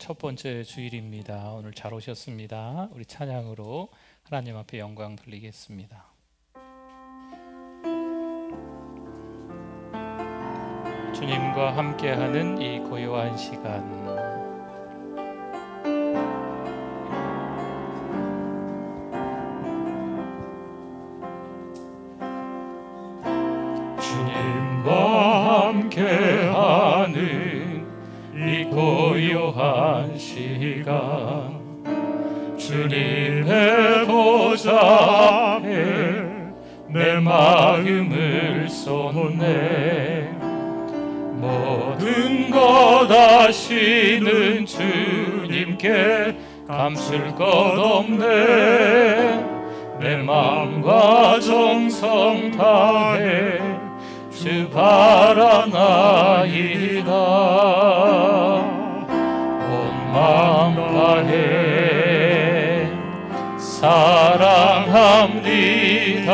첫 번째 주일입니다. 오늘 잘 오셨습니다. 우리 찬양으로 하나님 앞에 영광 돌리겠습니다. 주님과 함께하는 이 고요한 시간, 주님과 함께하는 이 고요한 시간, 주님의 보좌 앞에 내 마음을 쏟네. 모든 것 아시는 주님께 감출 것 없네. 내 마음과 정성 다해 주 바라나이다. 온 마음 다해 사랑합니다.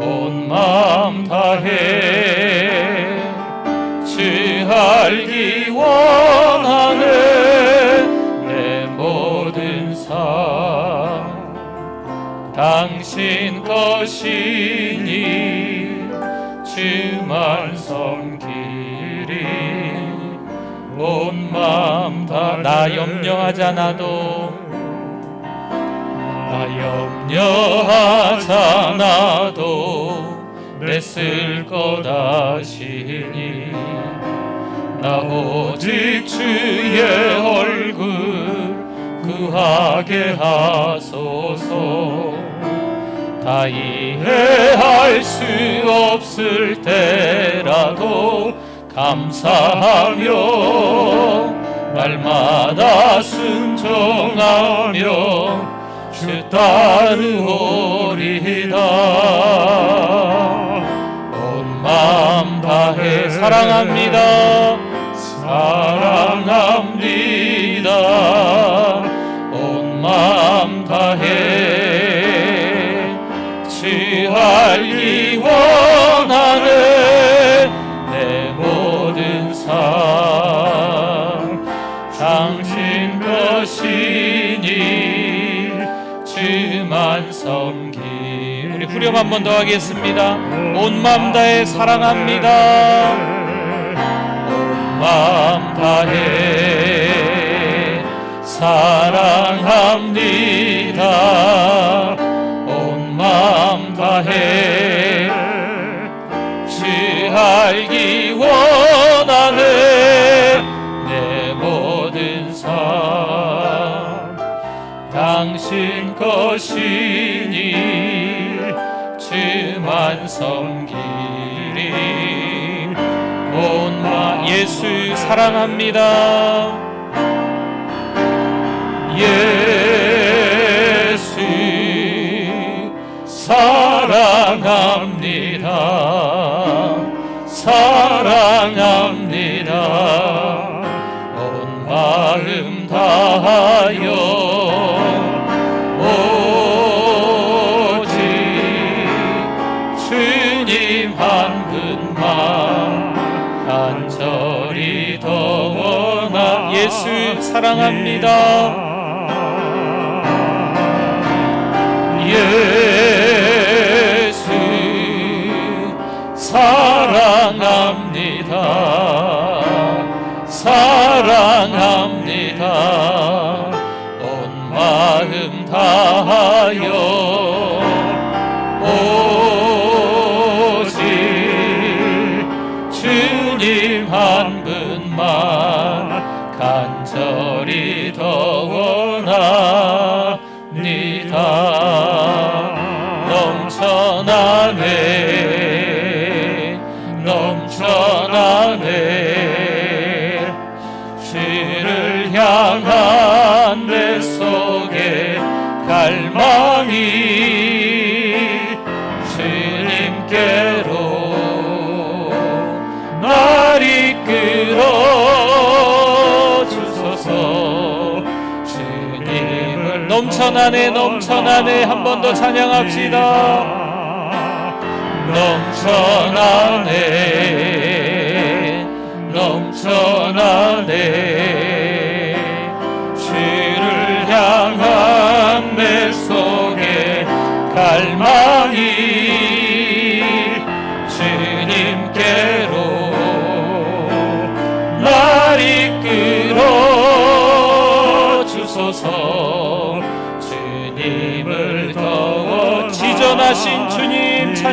온 마음 다해 주 알기 원하네. 내 모든 삶 당신 것이니 주만 섬기리. 온 마음 다 나 염려하지 않아도, 나 염려하지 않아도 내 쓸 것 아시니. 나 오직 주의 얼굴 구하게 하소서. 다 이해할 수 없을 때라도 감사하며 날마다 순종하며 주 따르오리다. 온 마음 다해 사랑합니다. 사랑합니다. 온 마음 다해 주 알기 원하네. 내 모든 삶 당신 것이니 주만 섬기. 우리 후렴 한 번 더 하겠습니다. 온 마음 다해 사랑합니다. 온 마음 다해 사랑합니다. 온 마음 다해 주 알기 원하네. 내 모든 삶 당신 것이니 주만 섬기리. 온 마음 예수 사랑합니다. 예수 사랑합니다. 사랑합니다. 온 마음 다하여 오직 주님 한 분만 간절히 더 원하. 예수 사랑합니다. 예수 사랑합니다. 사랑합니다. 온 마음 다하여 오직 주님 한 분만 간절히 더 원합니다. 넘쳐나네 넘쳐나네. 주를 향한 내 속에 갈망이 주님께로 날 이끌어 주소서. 주님을 넘쳐나네 넘쳐나네. 한 번 더 찬양합시다. 넘쳐나네 넘쳐나네.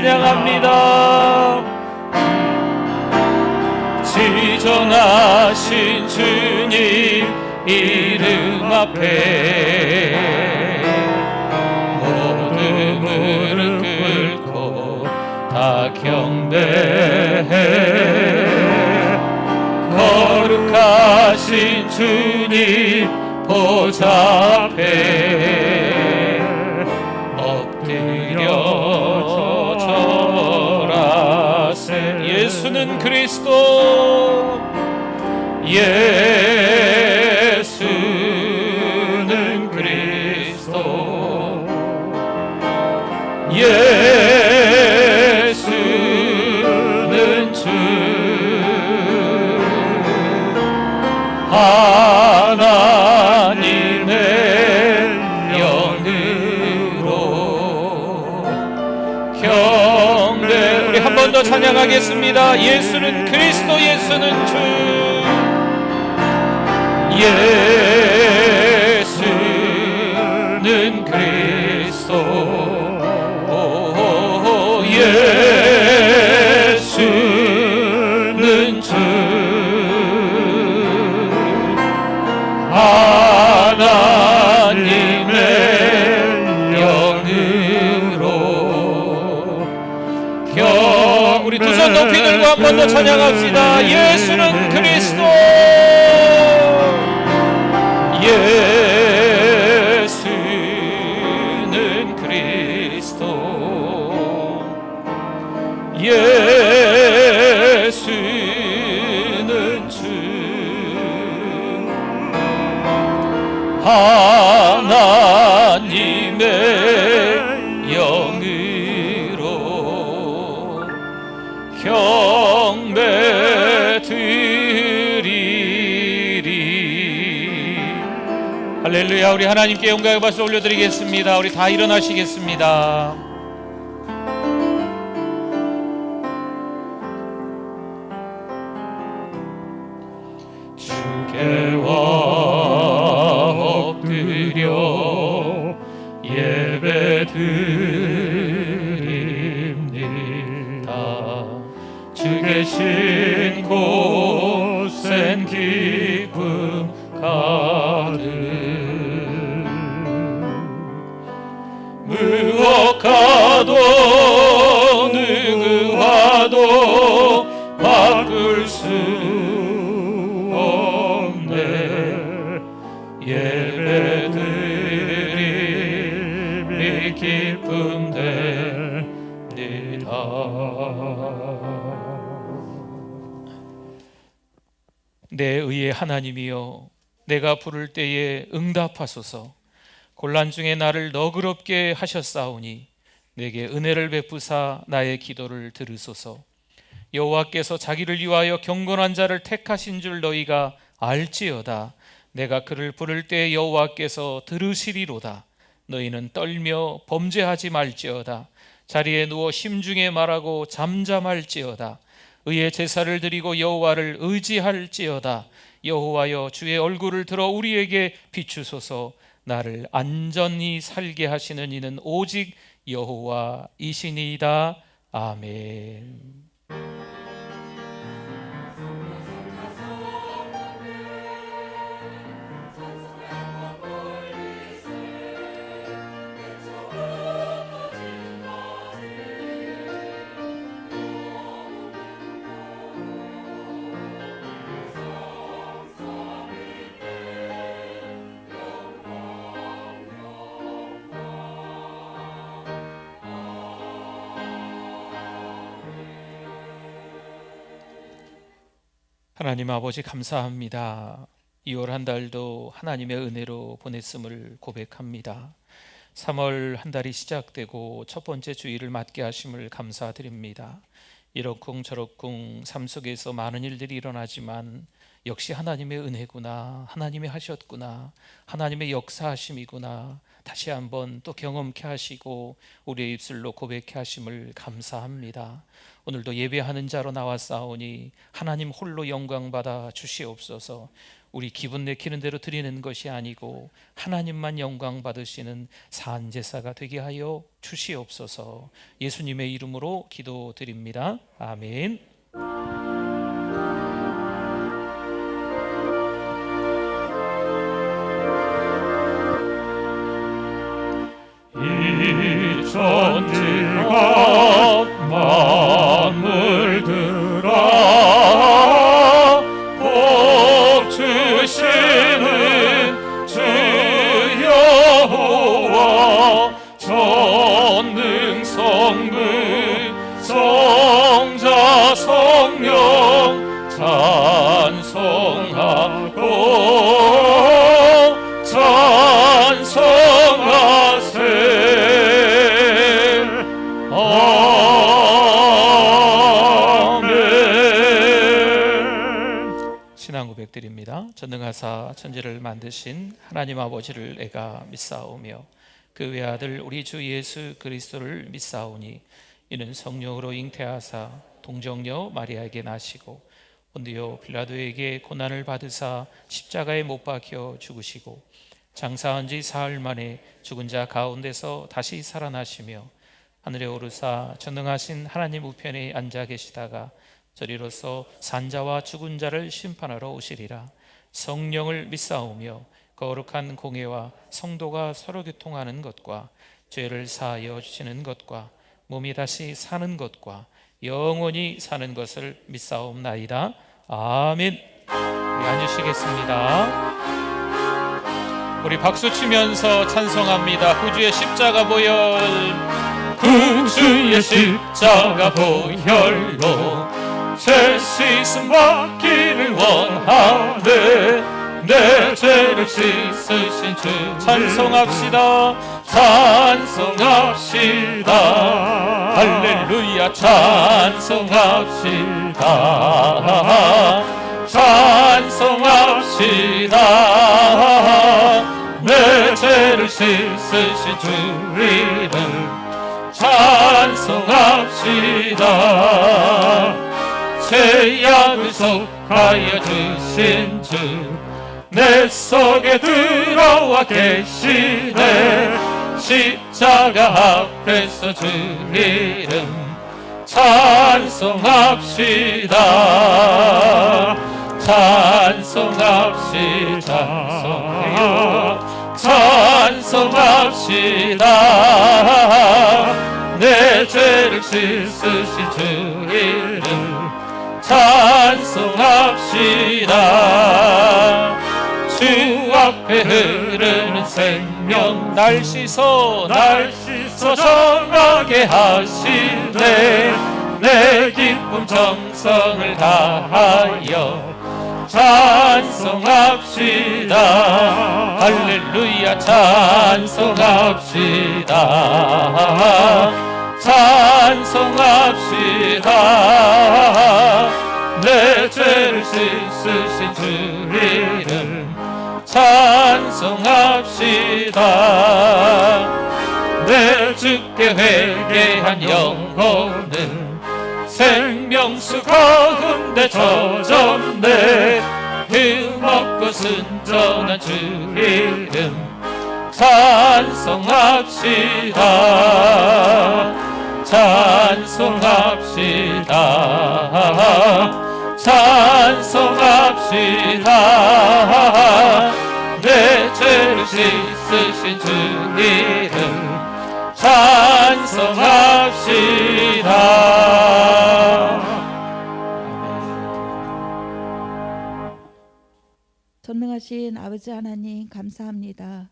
찬양합니다. 지존하신 주님 이름 앞에 모든 무릎 꿇고 다 경배해. 거룩하신 주님 보좌 앞에 엎드려 절하세. 예수는 그리스도, 예수는 그리스도, 예수는 주, 하나님의 영으로 경배. 우리 한 번 더 찬양하겠습니다. 예수는 그리스도, 예수는 주, 예수는 그리스도, 예수는 주, 하나님의 영으로 우리 두 손 높이 들고 한 번 더 찬양합시다. 예수는 그리스도, 예수는 그리스도, 예수는 주, 하나님의 영으로 경배드리리. 할렐루야. 우리 하나님께 영광의 박수 올려드리겠습니다. 우리 다 일어나시겠습니다. 주께와 엎드려 예배드립니다. 주 계신 곳엔 기쁨 가득, 무엇과도 누구와도 바꿀 수 없네. 예배드림이 기쁨 됩니다. 내 의의 하나님이여, 내가 부를 때에 응답하소서. 곤란 중에 나를 너그럽게 하셨사오니 내게 은혜를 베푸사 나의 기도를 들으소서. 여호와께서 자기를 위하여 경건한 자를 택하신 줄 너희가 알지어다. 내가 그를 부를 때 여호와께서 들으시리로다. 너희는 떨며 범죄하지 말지어다. 자리에 누워 심중에 말하고 잠잠할지어다. 의의 제사를 드리고 여호와를 의지할지어다. 여호와여, 주의 얼굴을 들어 우리에게 비추소서. 나를 안전히 살게 하시는 이는 오직 여호와이시니이다. 아멘. 하나님 아버지 감사합니다. 2월 한 달도 하나님의 은혜로 보냈음을 고백합니다. 3월 한 달이 시작되고 첫 번째 주일을 맞게 하심을 감사드립니다. 이러쿵 저러쿵 삶 속에서 많은 일들이 일어나지만 역시 하나님의 은혜구나, 하나님이 하셨구나, 하나님의 역사하심이구나 다시 한번 또 경험케 하시고 우리의 입술로 고백케 하심을 감사합니다. 오늘도 예배하는 자로 나왔사오니 하나님 홀로 영광받아 주시옵소서. 우리 기분 내키는 대로 드리는 것이 아니고 하나님만 영광 받으시는 산 제사가 되게 하여 주시옵소서. 예수님의 이름으로 기도드립니다. 아멘. 이 천지가 만물들아 복 주시는 주 여호와 전능 성부 성자 성령 찬송하고 찬송하세. 신앙 고백드립니다. 전능하사 천지를 만드신 하나님 아버지를 내가 믿사오며 그 외아들 우리 주 예수 그리스도를 믿사오니 이는 성령으로 잉태하사 동정녀 마리아에게 나시고 본디오 빌라도에게 고난을 받으사 십자가에 못 박혀 죽으시고 장사한 지 사흘 만에 죽은 자 가운데서 다시 살아나시며 하늘에 오르사 전능하신 하나님 우편에 앉아 계시다가 저리로서 산자와 죽은 자를 심판하러 오시리라. 성령을 믿사오며 거룩한 공회와 성도가 서로 교통하는 것과 죄를 사하여 주시는 것과 몸이 다시 사는 것과 영원히 사는 것을 믿사옵나이다. 아멘. 우리 앉으시겠습니다. 우리 박수 치면서 찬송합니다. 구주의 십자가 보혈, 구주의 십자가 보혈로 죄 씻음 받기를 원하네. 내 죄를 씻으신 주 찬송합시다. 찬송합시다. 할렐루야. 찬송합시다. 찬송합시다. 내 죄를 씻으신 주 이름 찬송합시다. 죄악을 속하여 주신 주 내 속에 들어와 계시네. 십자가 앞에서 주 이름 찬송합시다. 찬송합시다. 찬송합시다. 내 죄를 씻으신 주 이름 찬송합시다. 주 앞에 흐르는 생명 날 씻어 정하게 하시네. 내 기쁨 정성을 다하여 찬송합시다. 할렐루야. 찬송합시다. 찬송합시다. 내 죄를 씻으신 주 이름 찬송합시다. 내 주께 회개한 영혼은 생명수 가운데 젖었네. 그 먹고 순전한 주 이름 찬송합시다. 찬송합시다. 찬송합시다. 내 죄를 씻으신 주 이름 찬송합시다. 전능하신 아버지 하나님 감사합니다.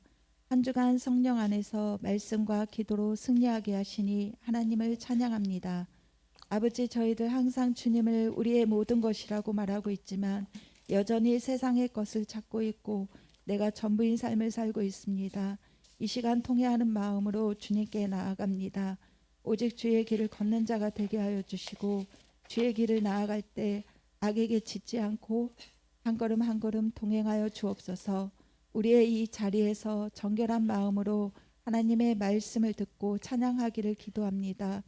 한 주간 성령 안에서 말씀과 기도로 승리하게 하시니 하나님을 찬양합니다. 아버지, 저희들 항상 주님을 우리의 모든 것이라고 말하고 있지만 여전히 세상의 것을 찾고 있고 내가 전부인 삶을 살고 있습니다. 이 시간 통회하는 마음으로 주님께 나아갑니다. 오직 주의 길을 걷는 자가 되게 하여 주시고 주의 길을 나아갈 때 악에게 짖지 않고 한 걸음 한 걸음 동행하여 주옵소서. 우리의 이 자리에서 정결한 마음으로 하나님의 말씀을 듣고 찬양하기를 기도합니다.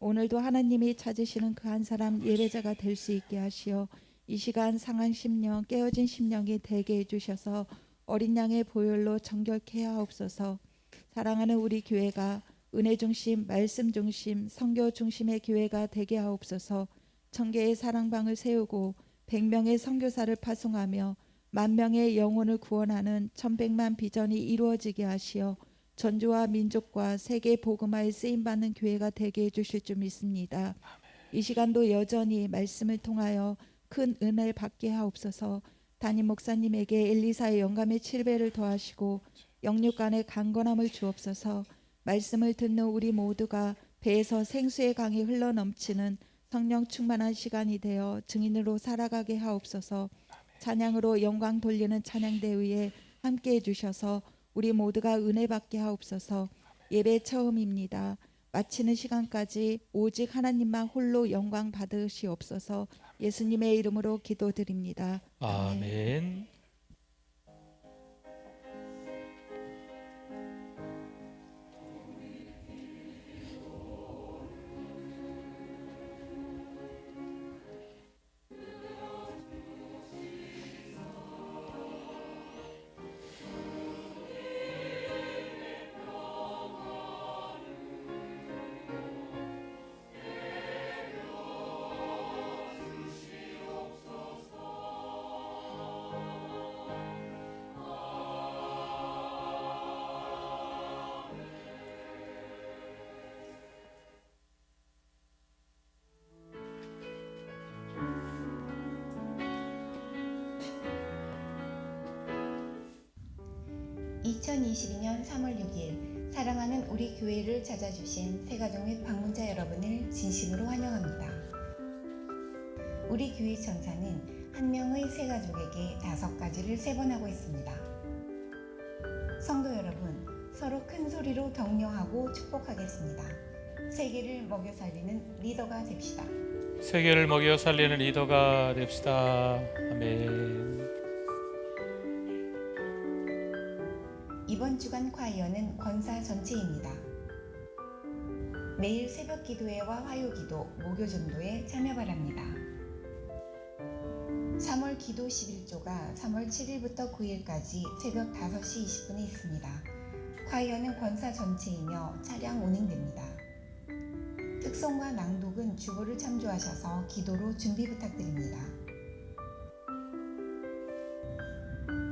오늘도 하나님이 찾으시는 그 한 사람 예배자가 될 수 있게 하시어 이 시간 상한 심령, 깨어진 심령이 되게 해주셔서 어린 양의 보혈로 정결케 하옵소서. 사랑하는 우리 교회가 은혜 중심, 말씀 중심, 선교 중심의 교회가 되게 하옵소서. 1000개의 사랑방을 세우고 100명의 선교사를 파송하며 10,000명의 영혼을 구원하는 1100만 비전이 이루어지게 하시어 전주와 민족과 세계 복음화에 쓰임받는 교회가 되게 해주실 줄 믿습니다. 이 시간도 여전히 말씀을 통하여 큰 은혜를 받게 하옵소서. 담임 목사님에게 엘리사의 영감의 7배를 더하시고 영육간의 강건함을 주옵소서. 말씀을 듣는 우리 모두가 배에서 생수의 강이 흘러넘치는 성령 충만한 시간이 되어 증인으로 살아가게 하옵소서. 찬양으로 영광 돌리는 찬양대 위에 함께해 주셔서 우리 모두가 은혜 받게 하옵소서. 예배 처음입니다. 마치는 시간까지 오직 하나님만 홀로 영광 받으시옵소서. 예수님의 이름으로 기도드립니다. 아멘. (2022년 3월 6일) 사랑하는 우리 교회를 찾아주신 새가족 및 방문자 여러분을 진심으로 환영합니다. 우리 교회 전사는 한 명의 새가족에게 5가지를 세번하고 있습니다. 성도 여러분, 서로 큰 소리로 격려하고 축복하겠습니다. 세계를 먹여 살리는 리더가 됩시다. 세계를 먹여 살리는 리더가 됩시다. 아멘. 이번 주간 콰이어는 권사 전체입니다. 매일 새벽 기도회와 화요 기도, 목요 전도에 참여 바랍니다. 3월 기도 11조가 3월 7일부터 9일까지 새벽 5시 20분에 있습니다. 콰이어는 권사 전체이며 차량 운행됩니다. 특송과 낭독은 주보를 참조하셔서 기도로 준비 부탁드립니다.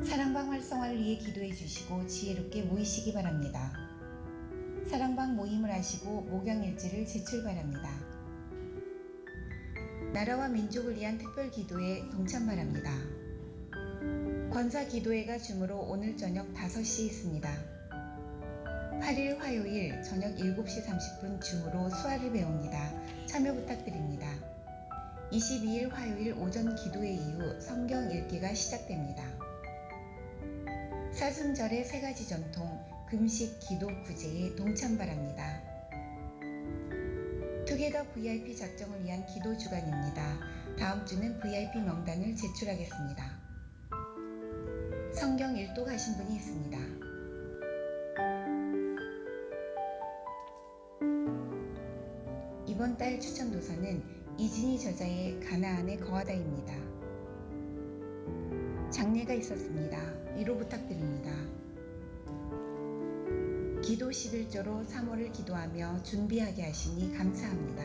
사랑방 활성화를 위해 기도해 주시고 지혜롭게 모이시기 바랍니다. 사랑방 모임을 하시고 목양일지를 제출 바랍니다. 나라와 민족을 위한 특별 기도에 동참 바랍니다. 권사 기도회가 줌으로 오늘 저녁 5시에 있습니다. 8일 화요일 저녁 7시 30분 줌으로 수화를 배웁니다. 참여 부탁드립니다. 22일 화요일 오전 기도회 이후 성경 읽기가 시작됩니다. 사순절의 3가지 전통, 금식, 기도, 구제에 동참 바랍니다. 투게더 VIP 작정을 위한 기도 주간입니다. 다음 주는 VIP 명단을 제출하겠습니다. 성경 일독 하신 분이 있습니다. 이번 달 추천 도서는 이진희 저자의 가나안에 거하다입니다. 장례가 있었습니다. 위로 부탁드립니다. 기도 11조로 3월을 기도하며 준비하게 하시니 감사합니다.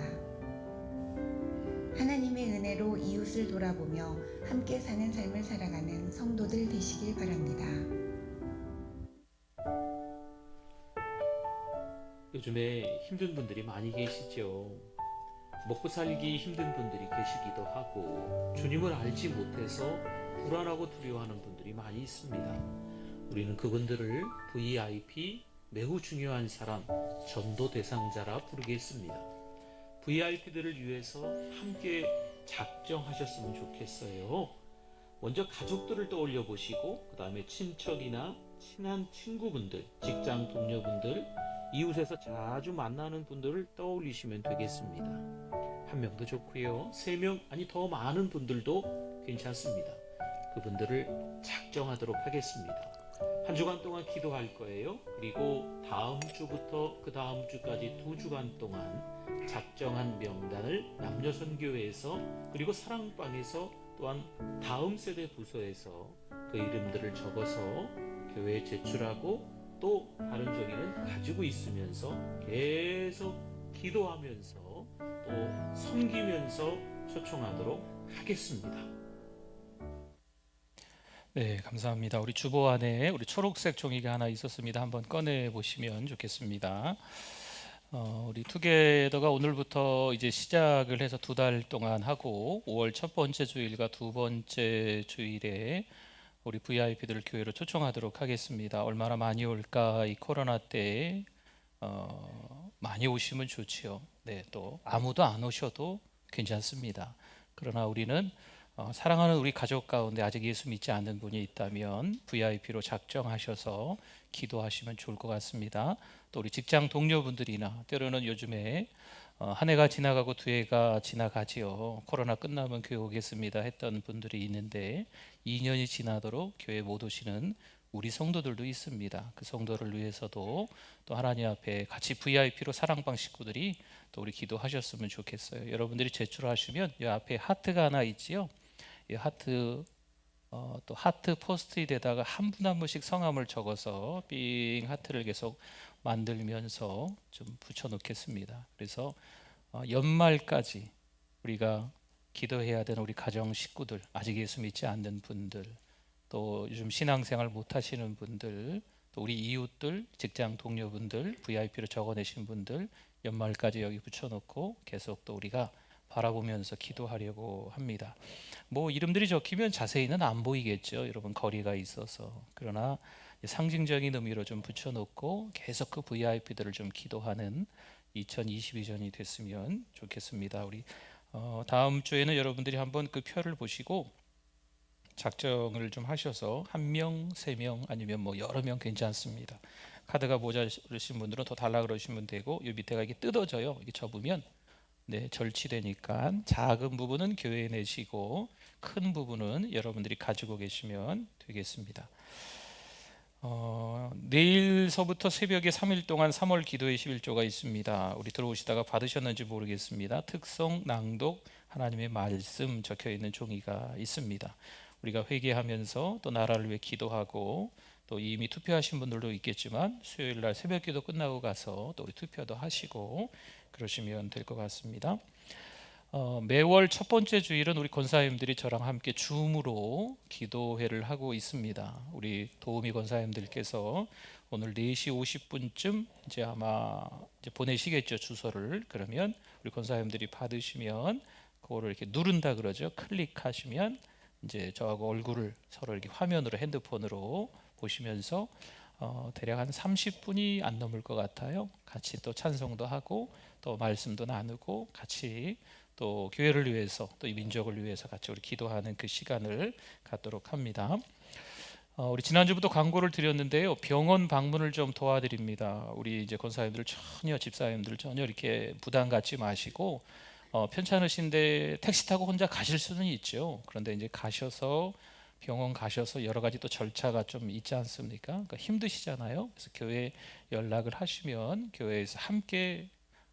하나님의 은혜로 이웃을 돌아보며 함께 사는 삶을 살아가는 성도들 되시길 바랍니다. 요즘에 힘든 분들이 많이 계시죠. 먹고 살기 힘든 분들이 계시기도 하고 주님을 알지 못해서 불안하고 두려워하는 분들이 많이 있습니다. 우리는 그분들을 VIP 매우 중요한 사람, 전도 대상자라 부르겠습니다. VIP들을 위해서 함께 작정하셨으면 좋겠어요. 먼저 가족들을 떠올려 보시고 그 다음에 친척이나 친한 친구분들, 직장 동료분들, 이웃에서 자주 만나는 분들을 떠올리시면 되겠습니다. 한 명도 좋고요. 3명 아니 더 많은 분들도 괜찮습니다. 그분들을 작정하도록 하겠습니다. 한 주간 동안 기도할 거예요. 그리고 다음 주부터 그 다음 주까지 2주간 동안 작정한 명단을 남녀선교회에서 그리고 사랑방에서 또한 다음 세대 부서에서 그 이름들을 적어서 교회에 제출하고 또 다른 정의는 가지고 있으면서 계속 기도하면서 또 섬기면서 초청하도록 하겠습니다. 네, 감사합니다. 우리 주보 안에 우리 초록색 종이가 하나 있었습니다. 한번 꺼내 보시면 좋겠습니다. 우리 투게더가 오늘부터 이제 시작을 해서 2달 동안 하고 5월 첫 번째 주일과 두 번째 주일에 우리 VIP들을 교회로 초청하도록 하겠습니다. 얼마나 많이 올까? 이 코로나 때 많이 오시면 좋지요. 네, 또 아무도 안 오셔도 괜찮습니다. 그러나 우리는 사랑하는 우리 가족 가운데 아직 예수 믿지 않는 분이 있다면 VIP로 작정하셔서 기도하시면 좋을 것 같습니다. 또 우리 직장 동료분들이나 때로는 요즘에 한 해가 지나가고 2해가 지나가지요. 코로나 끝나면 교회 오겠습니다 했던 분들이 있는데 2년이 지나도록 교회 못 오시는 우리 성도들도 있습니다. 그 성도를 위해서도 또 하나님 앞에 같이 VIP로 사랑방 식구들이 또 우리 기도하셨으면 좋겠어요. 여러분들이 제출하시면 이 앞에 하트가 하나 있지요. 이 하트 또 하트 포스트잇에다가 한 분 한 분씩 성함을 적어서 삥 하트를 계속 만들면서 좀 붙여 놓겠습니다. 그래서 연말까지 우리가 기도해야 되는 우리 가정 식구들, 아직 예수 믿지 않는 분들, 또 요즘 신앙생활 못 하시는 분들, 또 우리 이웃들, 직장 동료분들, VIP로 적어내신 분들 연말까지 여기 붙여놓고 계속 또 우리가 바라보면서 기도하려고 합니다. 뭐 이름들이 적히면 자세히는 안 보이겠죠. 여러분 거리가 있어서. 그러나 상징적인 의미로 좀 붙여놓고 계속 그 VIP들을 좀 기도하는 2022년이 됐으면 좋겠습니다. 우리 다음 주에는 여러분들이 한번 그 표를 보시고 작정을 좀 하셔서 1명, 3명 아니면 뭐 여러 명 괜찮습니다. 카드가 모자르신 분들은 더 달라 그러시면 되고 이 밑에가 이게 뜯어져요. 이게 접으면 네, 절취되니까 작은 부분은 교회에 내시고 큰 부분은 여러분들이 가지고 계시면 되겠습니다. 내일서부터 새벽에 3일 동안 3월 기도의 11조가 있습니다. 우리 들어오시다가 받으셨는지 모르겠습니다. 특송, 낭독, 하나님의 말씀 적혀 있는 종이가 있습니다. 우리가 회개하면서 또 나라를 위해 기도하고 또 이미 투표하신 분들도 있겠지만 수요일 날 새벽 기도 끝나고 가서 또 우리 투표도 하시고 그러시면 될 것 같습니다. 매월 첫 번째 주일은 우리 권사님들이 저랑 함께 줌으로 기도회를 하고 있습니다. 우리 도우미 권사님들께서 오늘 4시 50분쯤 이제 아마 이제 보내시겠죠, 주소를. 그러면 우리 권사님들이 받으시면 그거를 이렇게 누른다 그러죠. 클릭하시면 이제 저하고 얼굴을 서로 이렇게 화면으로 핸드폰으로 보시면서 대략 한 30분이 안 넘을 것 같아요. 같이 또 찬송도 하고 또 말씀도 나누고 같이 또 교회를 위해서 또 이 민족을 위해서 같이 우리 기도하는 그 시간을 갖도록 합니다. 우리 지난주부터 광고를 드렸는데요. 병원 방문을 좀 도와드립니다. 우리 이제 권사님들 전혀 집사님들 전혀 이렇게 부담 갖지 마시고 편찮으신데 택시 타고 혼자 가실 수는 있죠. 그런데 이제 가셔서 병원 가셔서 여러 가지 또 절차가 좀 있지 않습니까? 그러니까 힘드시잖아요. 그래서 교회 연락을 하시면 교회에서 함께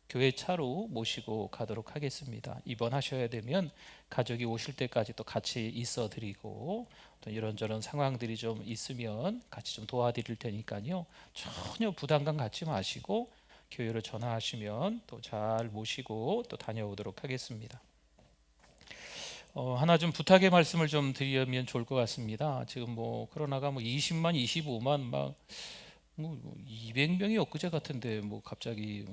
교회 차로 모시고 가도록 하겠습니다. 입원하셔야 되면 가족이 오실 때까지 또 같이 있어 드리고 또 이런저런 상황들이 좀 있으면 같이 좀 도와드릴 테니까요. 전혀 부담감 갖지 마시고 교회로 전화하시면 또 잘 모시고 또 다녀오도록 하겠습니다. 하나 좀 부탁의 말씀을 좀 드리면 좋을 것 같습니다. 지금 뭐 코로나가 뭐 20만, 25만 막 뭐 200명이 엊그제 같은데 뭐 갑자기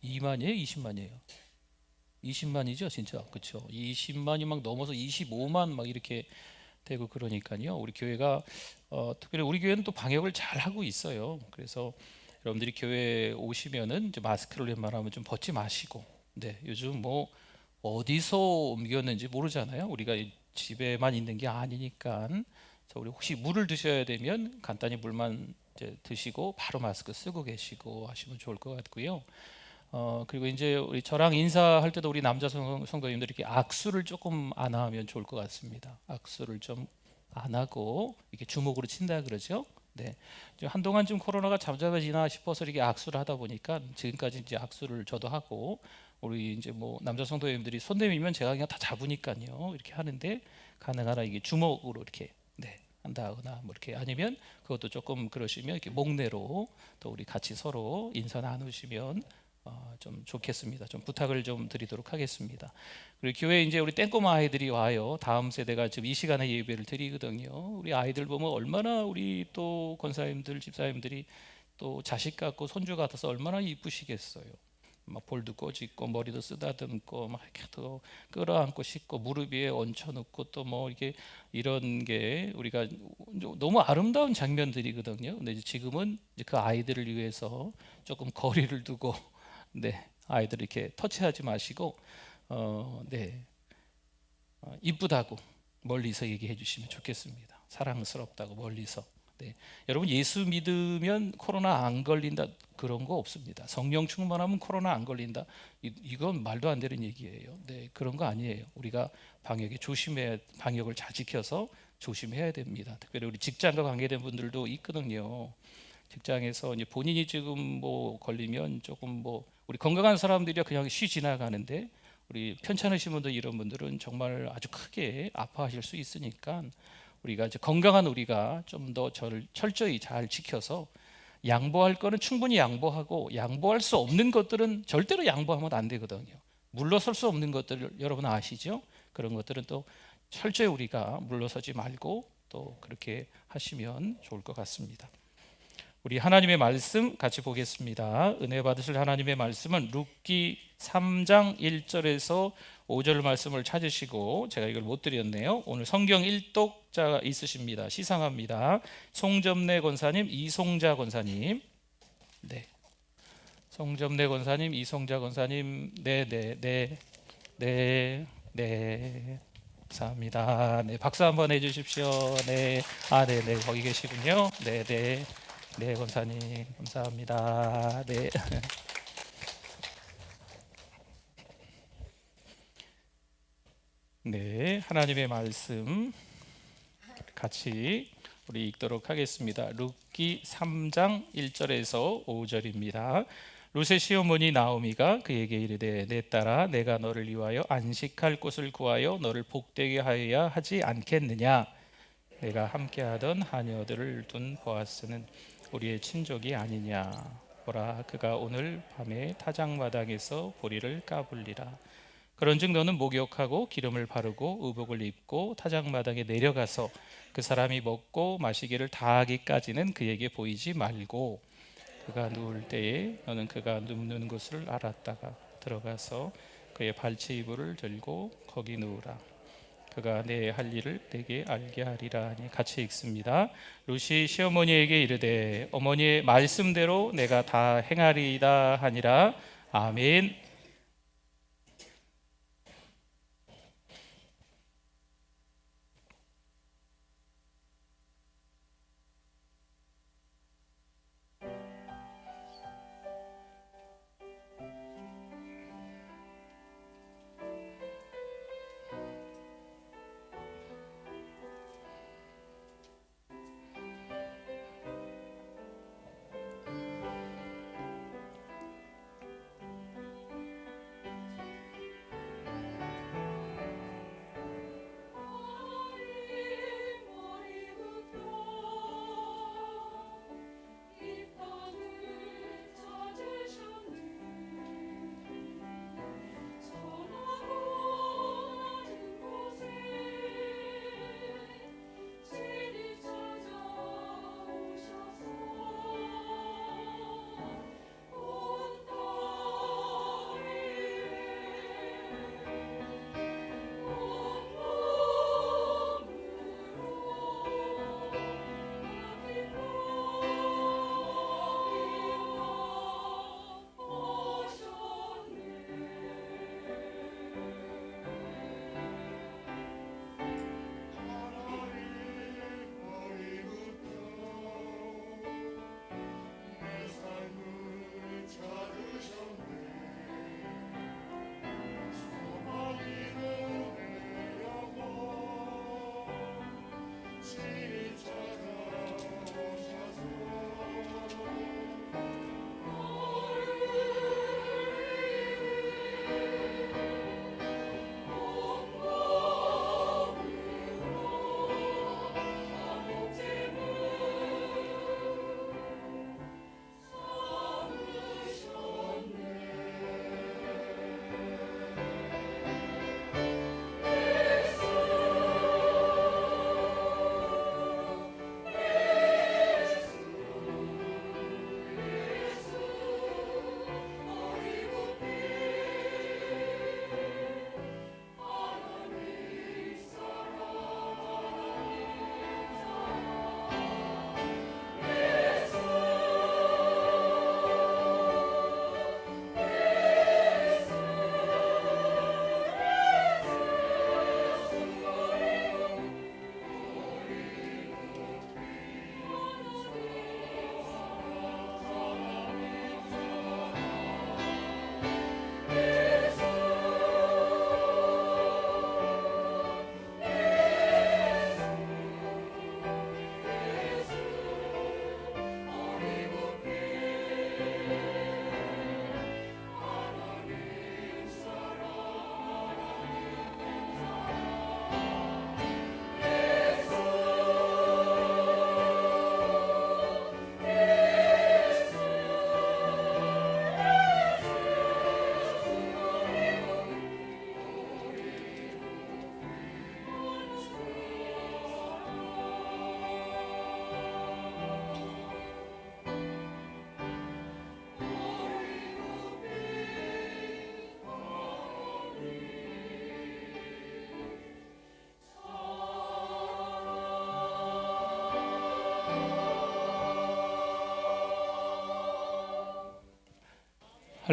2만이에요? 20만이에요? 20만이죠, 진짜. 그렇죠. 20만이 막 넘어서 25만 막 이렇게 되고 그러니까요. 우리 교회가 특별히 우리 교회는 또 방역을 잘 하고 있어요. 그래서 여러분들이 교회 오시면은 이제 마스크를 웬만하면 좀 벗지 마시고, 네, 요즘 뭐 어디서 옮겼는지 모르잖아요. 우리가 집에만 있는 게 아니니까. 그래서 우리 혹시 물을 드셔야 되면 간단히 물만 이제 드시고 바로 마스크 쓰고 계시고 하시면 좋을 것 같고요. 그리고 이제 우리 저랑 인사할 때도 우리 남자 성도님들 이렇게 악수를 조금 안 하면 좋을 것 같습니다. 악수를 좀 안 하고 이렇게 주먹으로 친다 그러죠. 네, 한동안 좀 코로나가 잠잠해지나 싶어서 이렇게 악수를 하다 보니까 지금까지 이제 악수를 저도 하고 우리 이제 뭐 남자 성도님들이 손 내밀면 제가 그냥 다 잡으니까요 이렇게 하는데, 가능하나 이게 주먹으로 이렇게 한다거나 뭐 이렇게, 아니면 그것도 조금 그러시면 이렇게 목례로 또 우리 같이 서로 인사 나누시면 좀 좋겠습니다. 좀 부탁을 좀 드리도록 하겠습니다. 그리고 교회 이제 우리 땡꼬마 아이들이 와요. 다음 세대가 지금 이 시간에 예배를 드리거든요. 우리 아이들 보면 얼마나 우리 또 권사님들, 집사님들이 또 자식 같고 손주 같아서 얼마나 이쁘시겠어요. 막 볼도 꼬집고 머리도 쓰다듬고 막 이렇게 또 끌어안고 씻고 무릎 위에 얹혀놓고 또 뭐 이게 이런 게 우리가 너무 아름다운 장면들이거든요. 근데 이제 지금은 이제 그 아이들을 위해서 조금 거리를 두고 아이들 이렇게 터치하지 마시고 이쁘다고 멀리서 얘기해 주시면 좋겠습니다. 사랑스럽다고 멀리서. 여러분, 예수 믿으면 코로나 안 걸린다 그런 거 없습니다. 성령 충만하면 코로나 안 걸린다, 이건 말도 안 되는 얘기예요. 그런 거 아니에요. 우리가 방역을 잘 지켜서 조심해야 됩니다. 특별히 우리 직장과 관계된 분들도 있거든요. 직장에서 이제 본인이 지금 뭐 걸리면 조금 뭐 우리 건강한 사람들이 그냥 지나가는데, 우리 편찮으신 분들, 이런 분들은 정말 아주 크게 아파하실 수 있으니까 우리가 이제 건강한 우리가 좀 더 철저히 잘 지켜서 양보할 거는 충분히 양보하고, 양보할 수 없는 것들은 절대로 양보하면 안 되거든요. 물러설 수 없는 것들 여러분 아시죠? 그런 것들은 또 철저히 우리가 물러서지 말고 또 그렇게 하시면 좋을 것 같습니다. 우리 하나님의 말씀 같이 보겠습니다. 은혜 받으실 하나님의 말씀은 룻기 3장 1절에서 5절 말씀을 찾으시고, 제가 이걸 못 드렸네요. 오늘 성경 일독자가 있으십니다. 시상합니다. 송점래 권사님, 이송자 권사님. 송점래 권사님, 이송자 권사님. 감사합니다. 박수 한번 해주십시오. 거기 계시군요. 권사님 감사합니다. 하나님의 말씀 같이 우리 읽도록 하겠습니다. 룻기 3장 1절에서 5절입니다. 룻의 시어머니 나오미가 그에게 이르되, 내 딸아, 내가 너를 위하여 안식할 곳을 구하여 너를 복되게 하여야 하지 않겠느냐? 내가 함께하던 하녀들을 둔 보아스는 우리의 친족이 아니냐? 보라, 그가 오늘 밤에 타작마당에서 보리를 까불리라. 그런즉 너는 목욕하고 기름을 바르고 의복을 입고 타작마당에 내려가서 그 사람이 먹고 마시기를 다하기까지는 그에게 보이지 말고, 그가 누울 때에 너는 그가 눕는 곳을 알았다가 들어가서 그의 발치 이불을 들고 거기 누우라. 그가 내 할 일을 내게 알게 하리라 하니. 같이 읽습니다. 룻이 시어머니에게 이르되, 어머니의 말씀대로 내가 다 행하리이다 하니라. 아멘.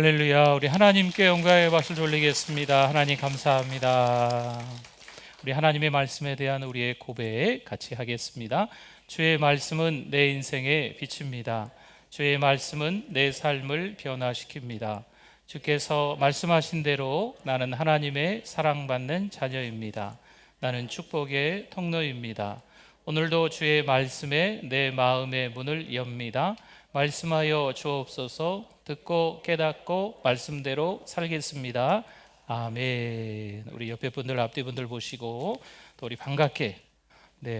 할렐루야. 우리 하나님께 영광의 박수를 돌리겠습니다. 하나님 감사합니다. 우리 하나님의 말씀에 대한 우리의 고백 같이 하겠습니다. 주의 말씀은 내 인생의 빛입니다. 주의 말씀은 내 삶을 변화시킵니다. 주께서 말씀하신 대로 나는 하나님의 사랑받는 자녀입니다. 나는 축복의 통로입니다. 오늘도 주의 말씀에 내 마음의 문을 엽니다. 말씀하여 주옵소서. 듣고 깨닫고 말씀대로 살겠습니다. 아멘. 우리 옆에 분들 앞뒤 분들 보시고 또 우리 반갑게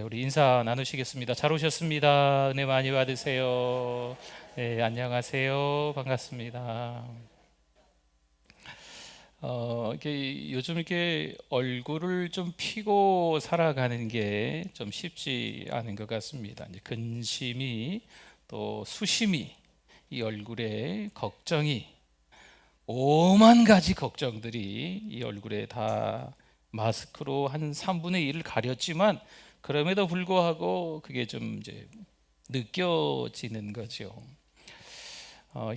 우리 인사 나누시겠습니다. 잘 오셨습니다. 은혜 많이 받으세요. 네, 안녕하세요. 반갑습니다. 요즘 이렇게 얼굴을 좀 피고 살아가는 게 좀 쉽지 않은 것 같습니다. 이제 근심이 또 수심이 이 얼굴에 걱정이 오만 가지 걱정들이 이 얼굴에 다 마스크로 한 3분의 1을 가렸지만 그럼에도 불구하고 그게 좀 이제 느껴지는 거죠.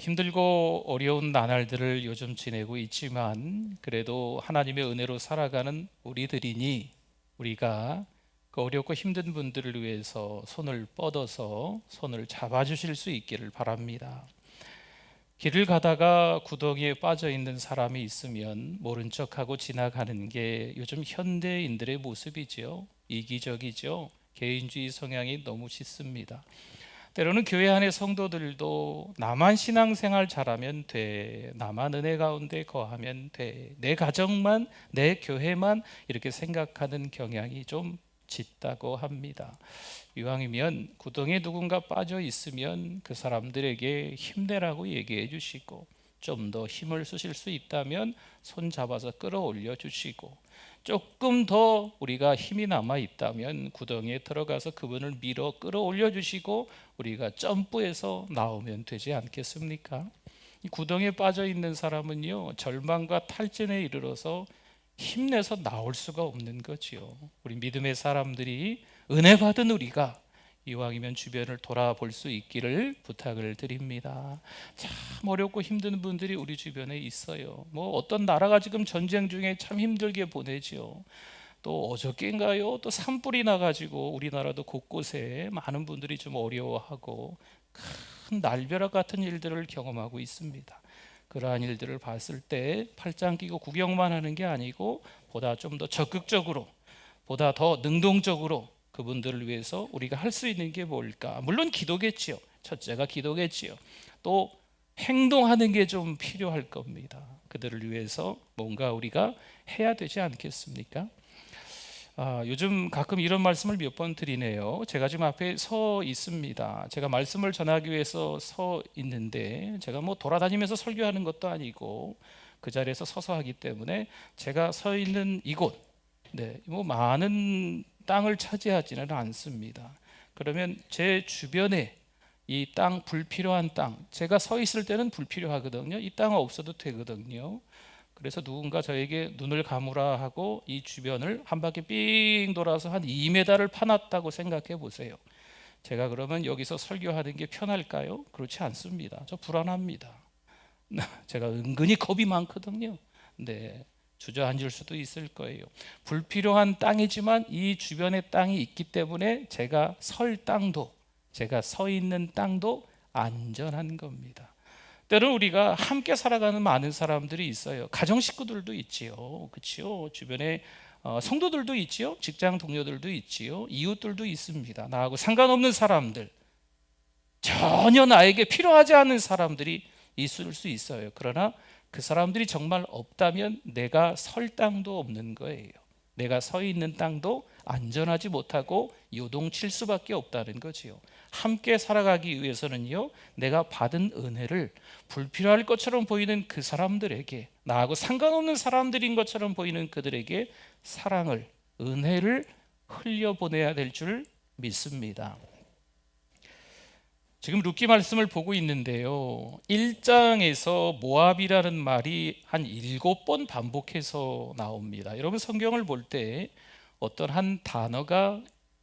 힘들고 어려운 나날들을 요즘 지내고 있지만 그래도 하나님의 은혜로 살아가는 우리들이니 우리가 그 어렵고 힘든 분들을 위해서 손을 뻗어서 손을 잡아주실 수 있기를 바랍니다. 길을 가다가 구덩이에 빠져 있는 사람이 있으면 모른 척하고 지나가는 게 요즘 현대인들의 모습이죠. 이기적이죠. 개인주의 성향이 너무 짙습니다. 때로는 교회 안의 성도들도 나만 신앙생활 잘하면 돼, 나만 은혜 가운데 거하면 돼, 내 가정만, 내 교회만 이렇게 생각하는 경향이 좀 짙다고 합니다. 이왕이면 구덩이에 누군가 빠져 있으면 그 사람들에게 힘내라고 얘기해 주시고 좀 더 힘을 쓰실 수 있다면 손 잡아서 끌어올려 주시고 조금 더 우리가 힘이 남아 있다면 구덩이에 들어가서 그분을 밀어 끌어올려 주시고 우리가 점프해서 나오면 되지 않겠습니까? 이 구덩이에 빠져 있는 사람은요, 절망과 탈진에 이르러서 힘내서 나올 수가 없는 거지요. 우리 믿음의 사람들이 은혜 받은 우리가 이왕이면 주변을 돌아볼 수 있기를 부탁을 드립니다. 참 어렵고 힘든 분들이 우리 주변에 있어요. 어떤 나라가 지금 전쟁 중에 참 힘들게 보내지요. 또 어저께인가요? 또 산불이 나가지고 우리나라도 곳곳에 많은 분들이 좀 어려워하고 큰 날벼락 같은 일들을 경험하고 있습니다. 그러한 일들을 봤을 때 팔짱 끼고 구경만 하는 게 아니고 보다 좀 더 적극적으로, 보다 더 능동적으로 그분들을 위해서 우리가 할 수 있는 게 뭘까? 물론 기도겠지요. 첫째가 기도겠지요. 또 행동하는 게 좀 필요할 겁니다. 그들을 위해서 뭔가 우리가 해야 되지 않겠습니까? 요즘 가끔 이런 말씀을 몇 번 드리네요. 제가 지금 앞에 서 있습니다. 제가 말씀을 전하기 위해서 서 있는데 제가 돌아다니면서 설교하는 것도 아니고 그 자리에서 서서 하기 때문에 제가 서 있는 이곳, 많은 땅을 차지하지는 않습니다. 그러면 제 주변에 이 땅, 불필요한 땅, 제가 서 있을 때는 불필요하거든요. 이 땅은 없어도 되거든요. 그래서 누군가 저에게 눈을 감으라 하고 이 주변을 한 바퀴 삥 돌아서 한 2m를 파놨다고 생각해 보세요. 제가 그러면 여기서 설교하는 게 편할까요? 그렇지 않습니다. 저 불안합니다. 제가 은근히 겁이 많거든요. 주저앉을 수도 있을 거예요. 불필요한 땅이지만 이 주변에 땅이 있기 때문에 제가 설 땅도, 제가 서 있는 땅도 안전한 겁니다. 때로는 우리가 함께 살아가는 많은 사람들이 있어요. 가정 식구들도 있지요. 그렇죠? 주변에 성도들도 있지요. 직장 동료들도 있지요. 이웃들도 있습니다. 나하고 상관없는 사람들, 전혀 나에게 필요하지 않은 사람들이 있을 수 있어요. 그러나 그 사람들이 정말 없다면 내가 설 땅도 없는 거예요. 내가 서 있는 땅도 안전하지 못하고 요동칠 수밖에 없다는 거지요. 함께 살아가기 위해서는요, 내가 받은 은혜를 불필요할 것처럼 보이는 그 사람들에게, 나하고 상관없는 사람들인 것처럼 보이는 그들에게 사랑을, 은혜를 흘려보내야 될 줄 믿습니다. 지금 룻기 말씀을 보고 있는데요, 1장에서 모압이라는 말이 한 7번 반복해서 나옵니다. 여러분 성경을 볼 때 어떤 한 단어가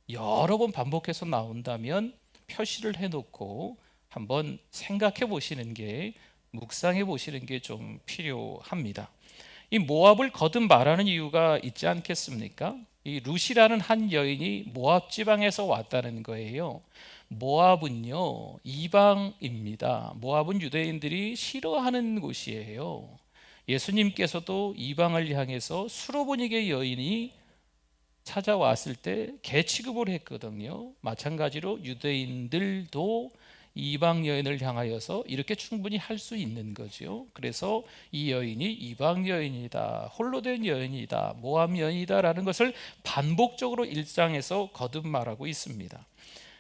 여러 번 반복해서 나온다면 표시를 해놓고 한번 생각해 보시는 게 묵상해 보시는 게 좀 필요합니다. 이 모압을 거듭 말하는 이유가 있지 않겠습니까? 이 룻이라는 한 여인이 모압 지방에서 왔다는 거예요. 모압은요, 이방입니다. 모압은 유대인들이 싫어하는 곳이에요. 예수님께서도 이방을 향해서 수로보니게 여인이 찾아왔을 때 개 취급을 했거든요. 마찬가지로 유대인들도 이방 여인을 향하여서 이렇게 충분히 할 수 있는 거죠. 그래서 이 여인이 이방 여인이다, 홀로 된 여인이다, 모압 여인이다라는 것을 반복적으로 일장에서 거듭 말하고 있습니다.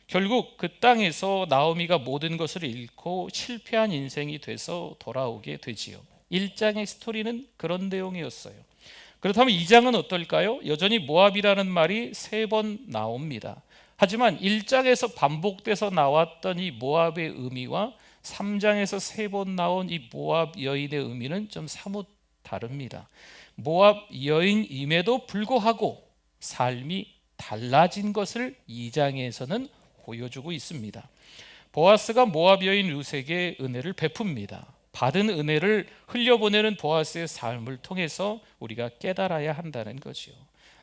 결국 그 땅에서 나오미가 모든 것을 잃고 실패한 인생이 돼서 돌아오게 되지요. 1장의 스토리는 그런 내용이었어요. 그렇다면 2장은 어떨까요? 여전히 모압이라는 말이 3번 나옵니다. 하지만 1장에서 반복돼서 나왔던 이 모압의 의미와 3장에서 3번 나온 이 모압 여인의 의미는 좀 사뭇 다릅니다. 모압 여인임에도 불구하고 삶이 달라진 것을 2장에서는 보여주고 있습니다. 보아스가 모압 여인 룻에게 은혜를 베풉니다. 받은 은혜를 흘려보내는 보아스의 삶을 통해서 우리가 깨달아야 한다는 거죠.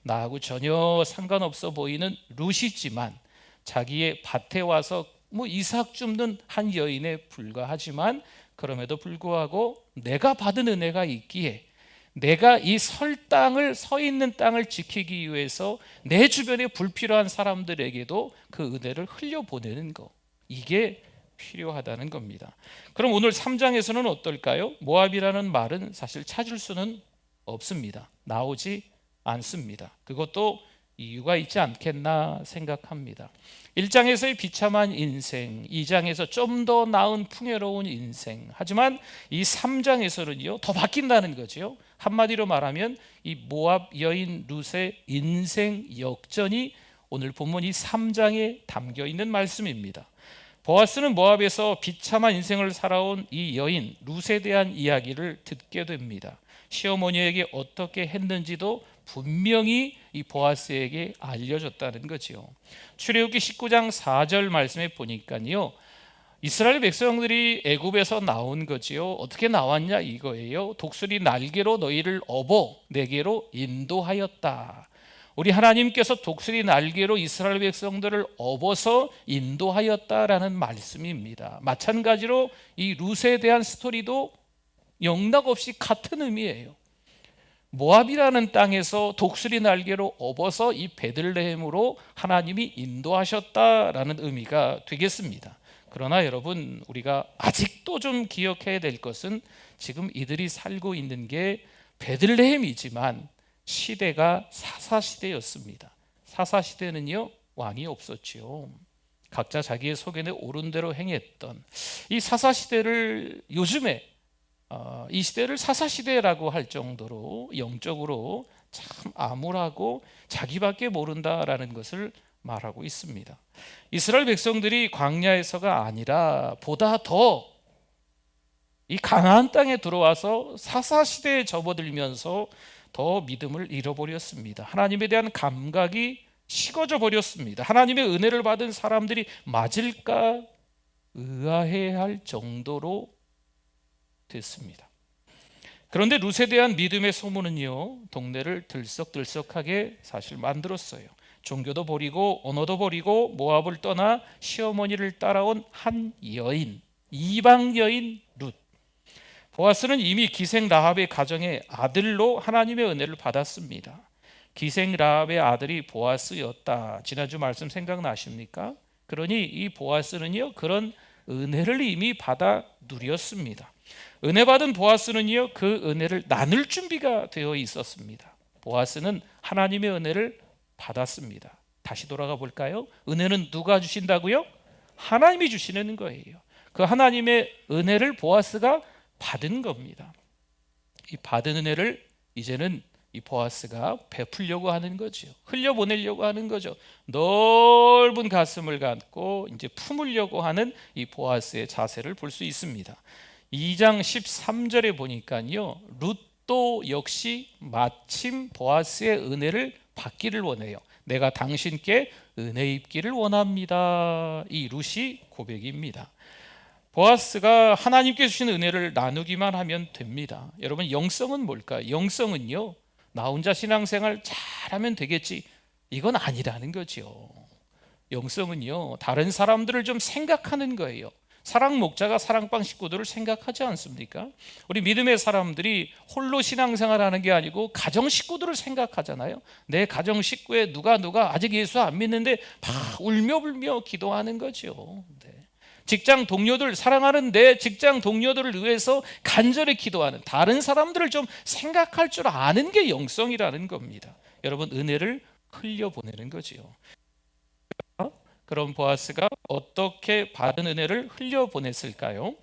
나하고 전혀 상관없어 보이는 룻이지만 자기의 밭에 와서 이삭 줍는 한 여인에 불과하지만 그럼에도 불구하고 내가 받은 은혜가 있기에 내가 이 서 있는 땅을 지키기 위해서 내 주변에 불필요한 사람들에게도 그 은혜를 흘려보내는 거, 이게 필요하다는 겁니다. 그럼 오늘 3장에서는 어떨까요? 모압이라는 말은 사실 찾을 수는 없습니다. 나오지 않습니다. 그것도 이유가 있지 않겠나 생각합니다. 1장에서의 비참한 인생, 2장에서 좀 더 나은 풍요로운 인생. 하지만 이 3장에서는요, 더 바뀐다는 거죠. 한마디로 말하면 이 모압 여인 룻의 인생 역전이 오늘 본문 이 3장에 담겨 있는 말씀입니다. 보아스는 모압에서 비참한 인생을 살아온 이 여인 룻에 대한 이야기를 듣게 됩니다. 시어머니에게 어떻게 했는지도 분명히 이 보아스에게 알려줬다는 거죠. 출애굽기 19장 4절 말씀에 보니까요, 이스라엘 백성들이 애굽에서 나온 거지요. 어떻게 나왔냐 이거예요. 독수리 날개로 너희를 업어 내게로 인도하였다. 우리 하나님께서 독수리 날개로 이스라엘 백성들을 업어서 인도하였다라는 말씀입니다. 마찬가지로 이 룻에 대한 스토리도 영락없이 같은 의미예요. 모압이라는 땅에서 독수리 날개로 업어서 이 베들레헴으로 하나님이 인도하셨다라는 의미가 되겠습니다. 그러나 여러분, 우리가 아직도 좀 기억해야 될 것은 지금 이들이 살고 있는 게 베들레헴이지만 시대가 사사시대였습니다. 사사시대는요, 왕이 없었지요. 각자 자기의 소견에 옳은 대로 행했던 이 사사시대를 요즘에 이 시대를 사사시대라고 할 정도로 영적으로 참 암울하고 자기밖에 모른다라는 것을 말하고 있습니다. 이스라엘 백성들이 광야에서가 아니라 보다 더 이 가나안 땅에 들어와서 사사시대에 접어들면서 더 믿음을 잃어버렸습니다. 하나님에 대한 감각이 식어져 버렸습니다. 하나님의 은혜를 받은 사람들이 맞을까 의아해할 정도로 됐습니다. 그런데 룻에 대한 믿음의 소문은요, 동네를 들썩들썩하게 사실 만들었어요. 종교도 버리고 언어도 버리고 모압을 떠나 시어머니를 따라온 한 여인, 이방 여인 룻. 보아스는 이미 기생 라합의 가정의 아들로 하나님의 은혜를 받았습니다. 기생 라합의 아들이 보아스였다. 지난주 말씀 생각나십니까? 그러니 이 보아스는요, 그런 은혜를 이미 받아 누렸습니다. 은혜 받은 보아스는요, 그 은혜를 나눌 준비가 되어 있었습니다. 보아스는 하나님의 은혜를 받았습니다. 다시 돌아가 볼까요? 은혜는 누가 주신다고요? 하나님이 주시는 거예요. 그 하나님의 은혜를 보아스가 받은 겁니다. 이 받은 은혜를 이제는 이 보아스가 베풀려고 하는 거죠. 흘려보내려고 하는 거죠. 넓은 가슴을 갖고 이제 품으려고 하는 이 보아스의 자세를 볼 수 있습니다. 2장 13절에 보니까요, 룻도 역시 마침 보아스의 은혜를 받기를 원해요. 내가 당신께 은혜 입기를 원합니다. 이 룻이 고백입니다. 보아스가 하나님께 주신 은혜를 나누기만 하면 됩니다. 여러분, 영성은 뭘까요? 영성은요, 나 혼자 신앙생활 잘하면 되겠지, 이건 아니라는 거죠. 영성은요, 다른 사람들을 좀 생각하는 거예요. 사랑 목자가 사랑방 식구들을 생각하지 않습니까? 우리 믿음의 사람들이 홀로 신앙생활하는 게 아니고 가정 식구들을 생각하잖아요. 내 가정 식구에 누가 아직 예수 안 믿는데 막 울며 불며 기도하는 거죠. 네. 직장 동료들, 사랑하는 내 직장 동료들을 위해서 간절히 기도하는, 다른 사람들을 좀 생각할 줄 아는 게 영성이라는 겁니다. 여러분, 은혜를 흘려보내는 거지요. 그럼 보아스가 어떻게 받은 은혜를 흘려보냈을까요?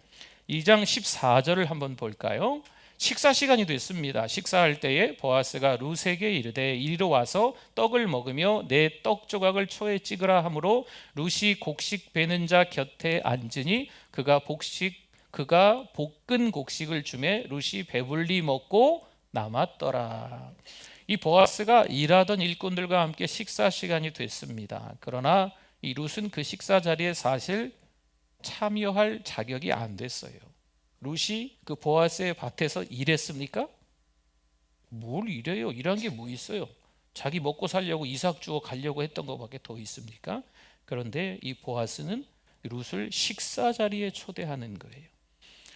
2장 14절을 한번 볼까요? 식사 시간이 됐습니다. 식사할 때에 보아스가 룻에게 이르되 이리로 와서 떡을 먹으며 내 떡 조각을 초에 찍으라 하므로 룻이 곡식 베는 자 곁에 앉으니 그가 볶은 곡식을 주매 룻이 배불리 먹고 남았더라. 이 보아스가 일하던 일꾼들과 함께 식사 시간이 됐습니다. 그러나 이 룻은 그 식사 자리에 사실 참여할 자격이 안 됐어요. 룻이 그 보아스의 밭에서 일했습니까? 뭘 일해요? 일한 게 뭐 있어요? 자기 먹고 살려고 이삭 주워 가려고 했던 것밖에 더 있습니까? 그런데 이 보아스는 룻을 식사 자리에 초대하는 거예요.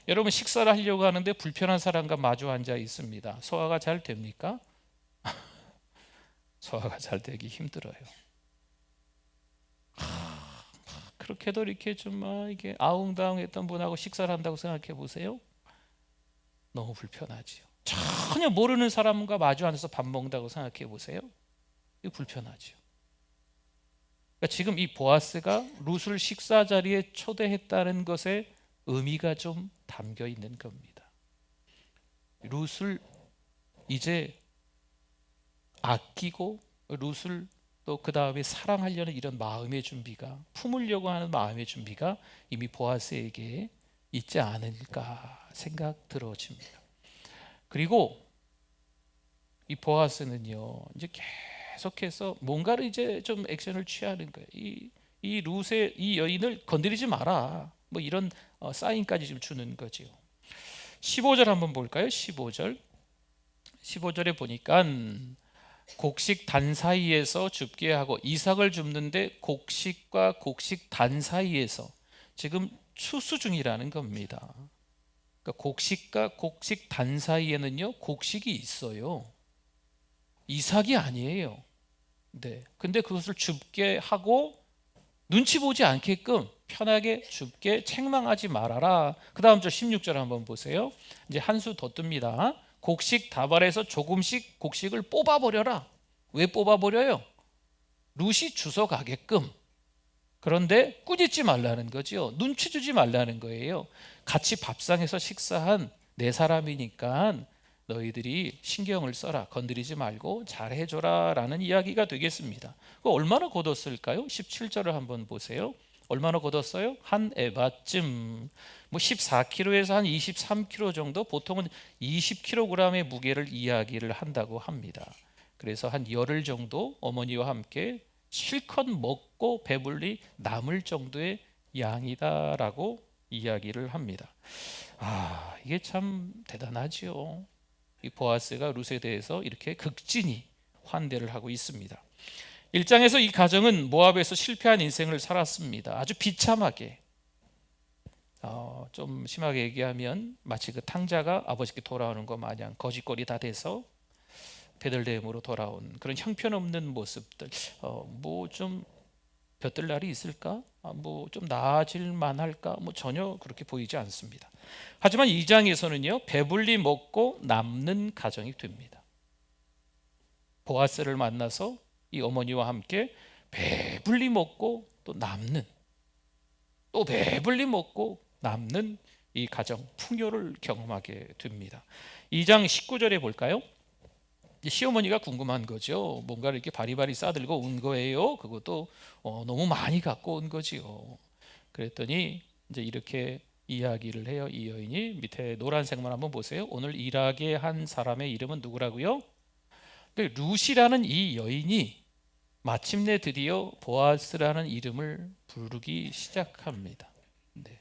여러분, 식사를 하려고 하는데 불편한 사람과 마주 앉아 있습니다. 소화가 잘 됩니까? 소화가 잘 되기 힘들어요. 그렇게도 이렇게 좀 이게 아웅다웅했던 분하고 식사를 한다고 생각해 보세요. 너무 불편하지요. 전혀 모르는 사람과 마주 앉아서 밥 먹는다고 생각해 보세요. 이거 불편하지요. 그러니까 지금 이 보아스가 룻을 식사 자리에 초대했다는 것에 의미가 좀 담겨 있는 겁니다. 룻을 이제 아끼고 룻을 또 그 다음에 사랑하려는 이런 마음의 준비가, 품으려고 하는 마음의 준비가 이미 보아스에게 있지 않을까 생각 들어집니다. 그리고 이 보아스는요, 이제 계속해서 뭔가를 이제 좀 액션을 취하는 거예요. 이 룻의 이 여인을 건드리지 마라, 뭐 이런 사인까지 좀 주는 거지요. 15절 한번 볼까요? 15절에 보니까 곡식 단 사이에서 줍게 하고, 이삭을 줍는데 곡식과 곡식 단 사이에서 지금 추수 중이라는 겁니다. 그러니까 곡식과 곡식 단 사이에는요, 곡식이 있어요. 이삭이 아니에요. 네. 근데 그것을 줍게 하고 눈치 보지 않게끔 편하게 줍게, 책망하지 말아라. 그 다음 절 16절 한번 보세요. 이제 한 수 더 뜹니다. 곡식 다발에서 조금씩 곡식을 뽑아버려라. 왜 뽑아버려요? 룻이 주워 가게끔. 그런데 꾸짖지 말라는 거죠. 눈치 주지 말라는 거예요. 같이 밥상에서 식사한 네 사람이니까 너희들이 신경을 써라, 건드리지 말고 잘해줘라 라는 이야기가 되겠습니다. 얼마나 거뒀을까요? 17절을 한번 보세요. 얼마나 거뒀어요? 한 에바쯤, 뭐 14kg에서 한 23kg 정도, 보통은 20kg의 무게를 이야기를 한다고 합니다. 그래서 한 열흘 정도 어머니와 함께 실컷 먹고 배불리 남을 정도의 양이다라고 이야기를 합니다. 이게 참 대단하지요. 이 보아스가 룻에 대해서 이렇게 극진히 환대를 하고 있습니다. 1장에서 이 가정은 모압에서 실패한 인생을 살았습니다. 아주 비참하게, 좀 심하게 얘기하면 마치 그 탕자가 아버지께 돌아오는 것 마냥 거짓골이 다 돼서 베들레헴으로 돌아온 그런 형편없는 모습들. 뭐 좀 볕들 날이 있을까? 뭐 좀 나아질 만할까? 뭐 전혀 그렇게 보이지 않습니다. 하지만 2장에서는요, 배불리 먹고 남는 가정이 됩니다. 보아스를 만나서 이 어머니와 함께 배불리 먹고 또 남는, 또 배불리 먹고 남는 이 가정 풍요를 경험하게 됩니다. 2장 19절에 볼까요? 시어머니가 궁금한 거죠. 뭔가를 이렇게 바리바리 싸들고 온 거예요. 그것도 너무 많이 갖고 온 거지요. 그랬더니 이제 이렇게 이야기를 해요. 이 여인이 밑에 노란색만 한번 보세요. 오늘 일하게 한 사람의 이름은 누구라고요? 룻이라는 이 여인이 마침내 드디어 보아스라는 이름을 부르기 시작합니다. 네.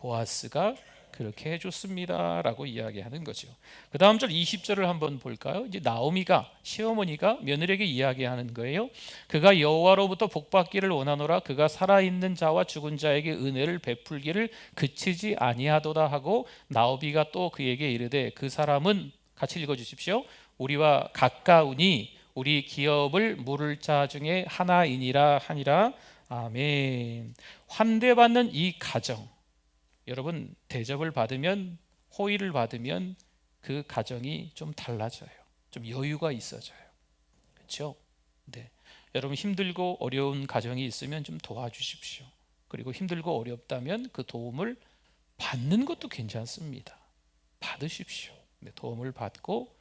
보아스가 그렇게 해줬습니다 라고 이야기하는 거죠. 그 다음 절 20절을 한번 볼까요? 이제 나오미가, 시어머니가 며느리에게 이야기하는 거예요. 그가 여호와로부터 복받기를 원하노라. 그가 살아있는 자와 죽은 자에게 은혜를 베풀기를 그치지 아니하도다 하고, 나오미가 또 그에게 이르되 그 사람은, 같이 읽어주십시오. 우리와 가까우니 우리 기업을 물을 자 중에 하나이니라 하니라. 아멘. 환대받는 이 가정, 여러분 대접을 받으면, 호의를 받으면 그 가정이 좀 달라져요. 좀 여유가 있어져요. 그렇죠? 네. 여러분 힘들고 어려운 가정이 있으면 좀 도와주십시오. 그리고 힘들고 어렵다면 그 도움을 받는 것도 괜찮습니다. 받으십시오. 네, 도움을 받고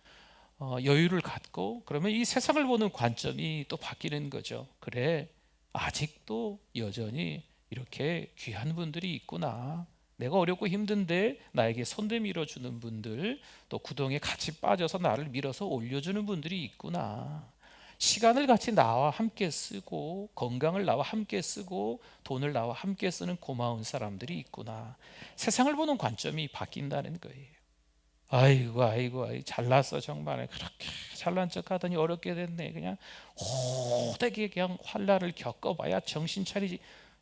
여유를 갖고, 그러면 이 세상을 보는 관점이 또 바뀌는 거죠. 그래, 아직도 여전히 이렇게 귀한 분들이 있구나. 내가 어렵고 힘든데 나에게 손대 밀어주는 분들, 또 구덩이에 같이 빠져서 나를 밀어서 올려주는 분들이 있구나. 시간을 같이 나와 함께 쓰고, 건강을 나와 함께 쓰고, 돈을 나와 함께 쓰는 고마운 사람들이 있구나. 세상을 보는 관점이 바뀐다는 거예요. 아이고 잘났어. 정말 그렇게 잘난 척하더니 어렵게 됐네. 그냥 호되게 그냥 환난을 겪어봐야 정신 차리지.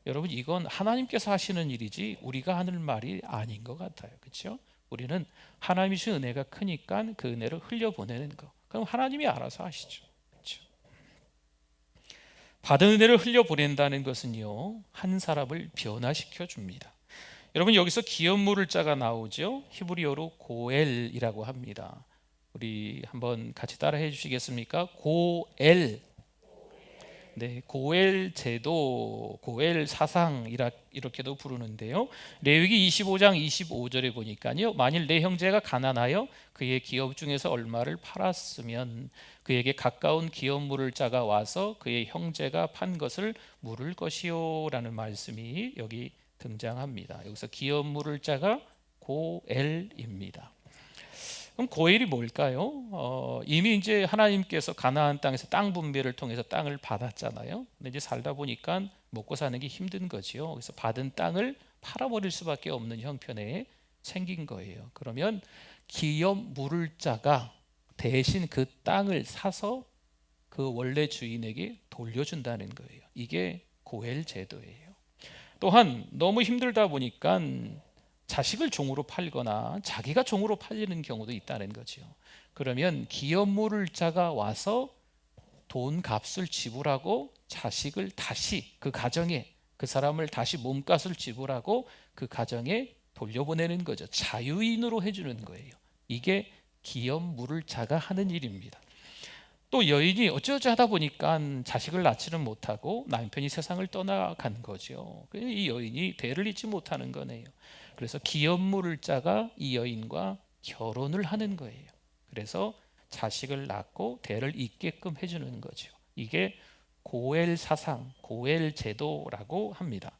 여러분, 이건 하나님께서 하시는 일이지 우리가 하는 말이 아닌 것 같아요. 그렇죠? 우리는 하나님이 주신 은혜가 크니까 그 은혜를 흘려보내는 거. 그럼 하나님이 알아서 하시죠. 그렇죠? 받은 은혜를 흘려보낸다는 것은요, 한 사람을 변화시켜 줍니다. 여러분, 여기서 기업 물을 자가 나오죠. 히브리어로 고엘이라고 합니다. 우리 한번 같이 따라해 주시겠습니까? 고엘. 네, 고엘 제도, 고엘 사상 이렇게도 부르는데요. 레위기 25장 25절에 보니까요, 만일 내 형제가 가난하여 그의 기업 중에서 얼마를 팔았으면 그에게 가까운 기업 물을 자가 와서 그의 형제가 판 것을 물을 것이요라는 말씀이 여기 등장합니다. 여기서 기업 물을 자가 고엘입니다. 그럼 고엘이 뭘까요? 이미 이제 하나님께서 가나안 땅에서 땅 분배를 통해서 땅을 받았잖아요. 근데 이제 살다 보니까 먹고 사는 게 힘든 거지요. 그래서 받은 땅을 팔아버릴 수밖에 없는 형편에 생긴 거예요. 그러면 기업 물을 자가 대신 그 땅을 사서 그 원래 주인에게 돌려준다는 거예요. 이게 고엘 제도예요. 또한 너무 힘들다 보니까 자식을 종으로 팔거나 자기가 종으로 팔리는 경우도 있다는 거죠. 그러면 기업 물을 자가 와서 돈 값을 지불하고 자식을 다시 그 가정에, 그 사람을 다시 몸값을 지불하고 그 가정에 돌려보내는 거죠. 자유인으로 해주는 거예요. 이게 기업 물을 자가 하는 일입니다. 또 여인이 어쩌지 하다 보니까 자식을 낳지는 못하고 남편이 세상을 떠나간 거죠. 이 여인이 대를 잇지 못하는 거네요. 그래서 기업 물을 자가 이 여인과 결혼을 하는 거예요. 그래서 자식을 낳고 대를 잇게끔 해주는 거죠. 이게 고엘 사상, 고엘 제도라고 합니다.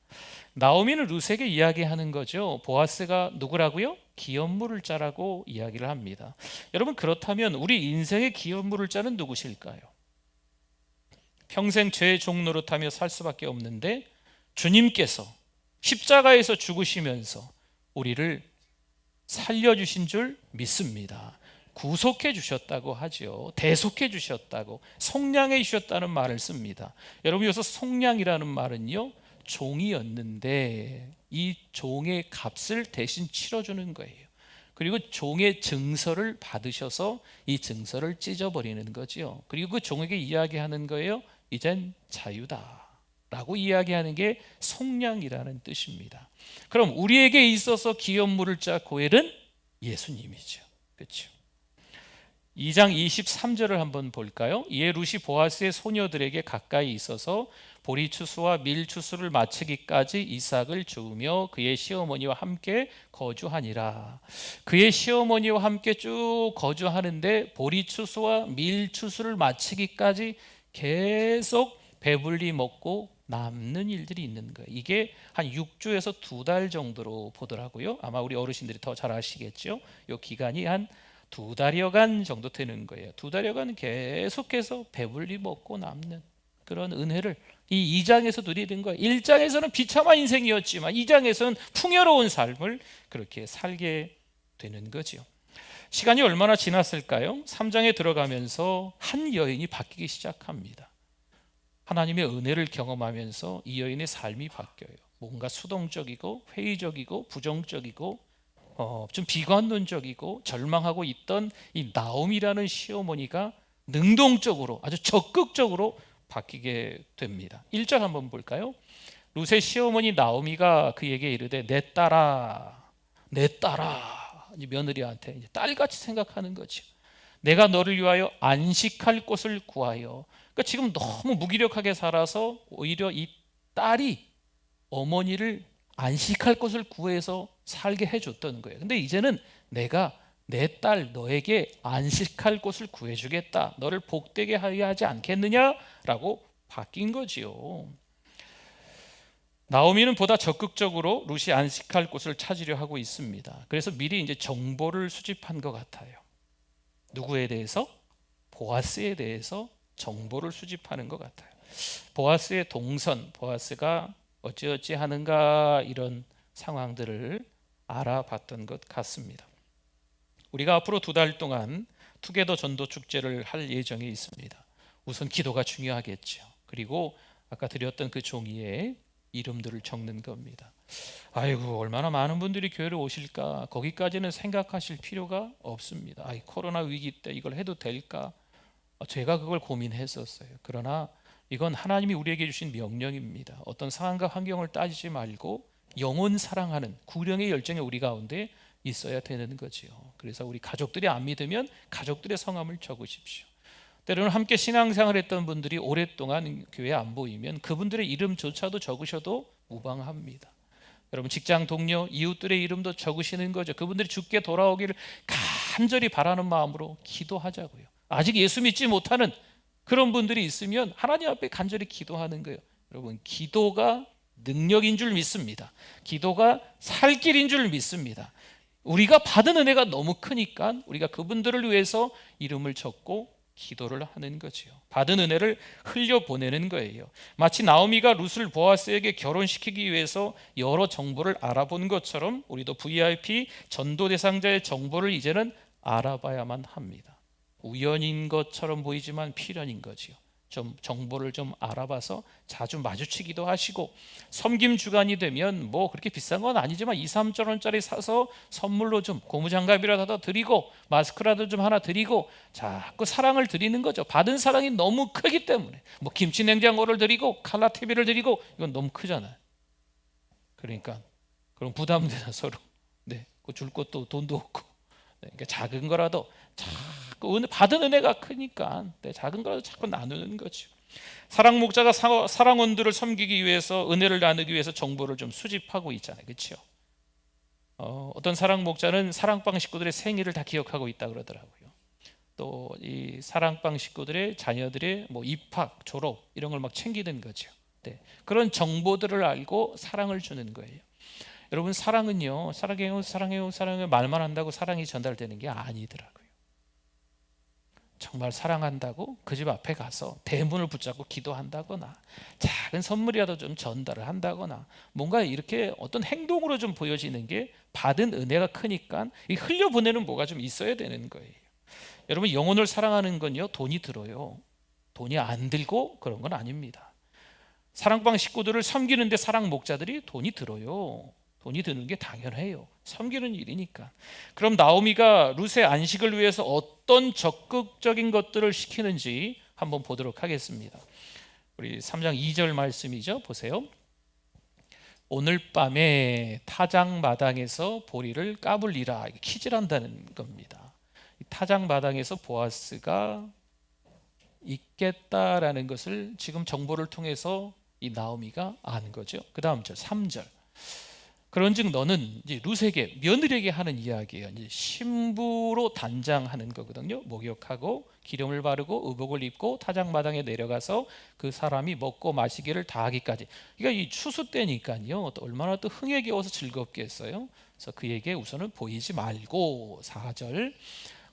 나오미는 룻에게 이야기하는 거죠. 보아스가 누구라고요? 기업 물을 자라고 이야기를 합니다. 여러분, 그렇다면 우리 인생의 기업 물을 자는 누구실까요? 평생 죄의 종노릇하며 살 수밖에 없는데 주님께서 십자가에서 죽으시면서 우리를 살려주신 줄 믿습니다. 구속해 주셨다고 하죠. 대속해 주셨다고, 속량해 주셨다는 말을 씁니다. 여러분, 여기서 속량이라는 말은요, 종이었는데 이 종의 값을 대신 치러주는 거예요. 그리고 종의 증서를 받으셔서 이 증서를 찢어버리는 거죠. 그리고 그 종에게 이야기하는 거예요. 이젠 자유다 라고 이야기하는 게 속량이라는 뜻입니다. 그럼 우리에게 있어서 기업 물을 자 고엘은 예수님이죠. 그렇죠? 2장 23절을 한번 볼까요? 이에 룻이 보아스의 소녀들에게 가까이 있어서 보리추수와 밀추수를 마치기까지 이삭을 주우며 그의 시어머니와 함께 거주하니라. 그의 시어머니와 함께 쭉 거주하는데 보리추수와 밀추수를 마치기까지 계속 배불리 먹고 남는 일들이 있는 거예요. 이게 한 6주에서 2달 정도로 보더라고요. 아마 우리 어르신들이 더 잘 아시겠죠. 이 기간이 한 2달여간 정도 되는 거예요. 2달여간 계속해서 배불리 먹고 남는. 그런 은혜를 이 2장에서 누리는 거예요. 1장에서는 비참한 인생이었지만 2장에서는 풍요로운 삶을 그렇게 살게 되는 거죠. 시간이 얼마나 지났을까요? 3장에 들어가면서 한 여인이 바뀌기 시작합니다. 하나님의 은혜를 경험하면서 이 여인의 삶이 바뀌어요. 뭔가 수동적이고 회의적이고 부정적이고 좀 비관론적이고 절망하고 있던 이 나옴이라는 시어머니가 능동적으로 아주 적극적으로 바뀌게 됩니다. 1절 한번 볼까요? 룻의 시어머니 나오미가 그에게 이르되 내 딸아 이제 며느리한테 이제 딸같이 생각하는 거죠. 내가 너를 위하여 안식할 곳을 구하여. 그러니까 지금 너무 무기력하게 살아서 오히려 이 딸이 어머니를 안식할 곳을 구해서 살게 해줬던 거예요. 근데 이제는 내가 내 딸 너에게 안식할 곳을 구해주겠다. 너를 복되게 하려 하지 않겠느냐라고 바뀐 거지요. 나오미는 보다 적극적으로 룻이 안식할 곳을 찾으려 하고 있습니다. 그래서 미리 이제 정보를 수집한 것 같아요. 누구에 대해서? 보아스에 대해서 정보를 수집하는 것 같아요. 보아스의 동선, 보아스가 어찌어찌 하는가 이런 상황들을 알아봤던 것 같습니다. 우리가 앞으로 2달 동안 투게더 전도 축제를 할 예정에 있습니다. 우선 기도가 중요하겠죠. 그리고 아까 드렸던 그 종이에 이름들을 적는 겁니다. 아이고 얼마나 많은 분들이 교회를 오실까. 거기까지는 생각하실 필요가 없습니다. 코로나 위기 때 이걸 해도 될까. 제가 그걸 고민했었어요. 그러나 이건 하나님이 우리에게 주신 명령입니다. 어떤 상황과 환경을 따지지 말고 영혼 사랑하는 구령의 열정이 우리 가운데 있어야 되는 거지요. 그래서 우리 가족들이 안 믿으면 가족들의 성함을 적으십시오. 때로는 함께 신앙생활 했던 분들이 오랫동안 교회에 안 보이면 그분들의 이름조차도 적으셔도 무방합니다. 여러분 직장 동료, 이웃들의 이름도 적으시는 거죠. 그분들이 주께 돌아오기를 간절히 바라는 마음으로 기도하자고요. 아직 예수 믿지 못하는 그런 분들이 있으면 하나님 앞에 간절히 기도하는 거예요. 여러분 기도가 능력인 줄 믿습니다. 기도가 살 길인 줄 믿습니다. 우리가 받은 은혜가 너무 크니까 우리가 그분들을 위해서 이름을 적고 기도를 하는 거지요. 받은 은혜를 흘려보내는 거예요. 마치 나오미가 룻을 보아스에게 결혼시키기 위해서 여러 정보를 알아본 것처럼 우리도 VIP 전도 대상자의 정보를 이제는 알아봐야만 합니다. 우연인 것처럼 보이지만 필연인 거지요. 좀 정보를 좀 알아봐서 자주 마주치기도 하시고, 섬김 주간이 되면 뭐 그렇게 비싼 건 아니지만 2, 3천 원짜리 사서 선물로 좀 고무장갑이라도 드리고 마스크라도 좀 하나 드리고 자꾸 사랑을 드리는 거죠. 받은 사랑이 너무 크기 때문에 뭐 김치 냉장고를 드리고 칼라 TV를 드리고 이건 너무 크잖아요. 그러니까 그럼 부담되나 서로. 네, 줄 것도 돈도 없고. 네, 그러니까 작은 거라도 자꾸 받은 은혜가 크니까 작은 거라도 자꾸 나누는 거죠. 사랑 목자가 사랑원들을 섬기기 위해서 은혜를 나누기 위해서 정보를 좀 수집하고 있잖아요, 그렇죠? 어떤 사랑 목자는 사랑방 식구들의 생일을 다 기억하고 있다 그러더라고요. 또 이 사랑방 식구들의 자녀들의 뭐 입학, 졸업 이런 걸 막 챙기는 거죠. 네, 그런 정보들을 알고 사랑을 주는 거예요. 여러분 사랑은요, 사랑해요, 사랑해요, 사랑해요 말만 한다고 사랑이 전달되는 게 아니더라고요. 정말 사랑한다고 그 집 앞에 가서 대문을 붙잡고 기도한다거나 작은 선물이라도 좀 전달을 한다거나 뭔가 이렇게 어떤 행동으로 좀 보여지는 게 받은 은혜가 크니까 이 흘려보내는 뭐가 좀 있어야 되는 거예요. 여러분 영혼을 사랑하는 건요 돈이 들어요. 돈이 안 들고 그런 건 아닙니다. 사랑방 식구들을 섬기는데 사랑 목자들이 돈이 들어요. 돈이 드는 게 당연해요. 섬기는 일이니까. 그럼 나오미가 룻의 안식을 위해서 어떤 적극적인 것들을 시키는지 한번 보도록 하겠습니다. 우리 3장 2절 말씀이죠. 보세요. 오늘 밤에 타작 마당에서 보리를 까불리라. 키질한다는 겁니다. 타작 마당에서 보아스가 있겠다라는 것을 지금 정보를 통해서 이 나오미가 아는 거죠. 그 다음 절 3절. 그런즉 너는 이제 룻에게 며느리에게 하는 이야기예요. 이제 신부로 단장하는 거거든요. 목욕하고 기름을 바르고 의복을 입고 타작마당에 내려가서 그 사람이 먹고 마시기를 다 하기까지. 그러니까 이 추수 때니까요. 또 얼마나 또 흥에 겨워서 즐겁겠어요. 그래서 그에게 우선은 보이지 말고 4절.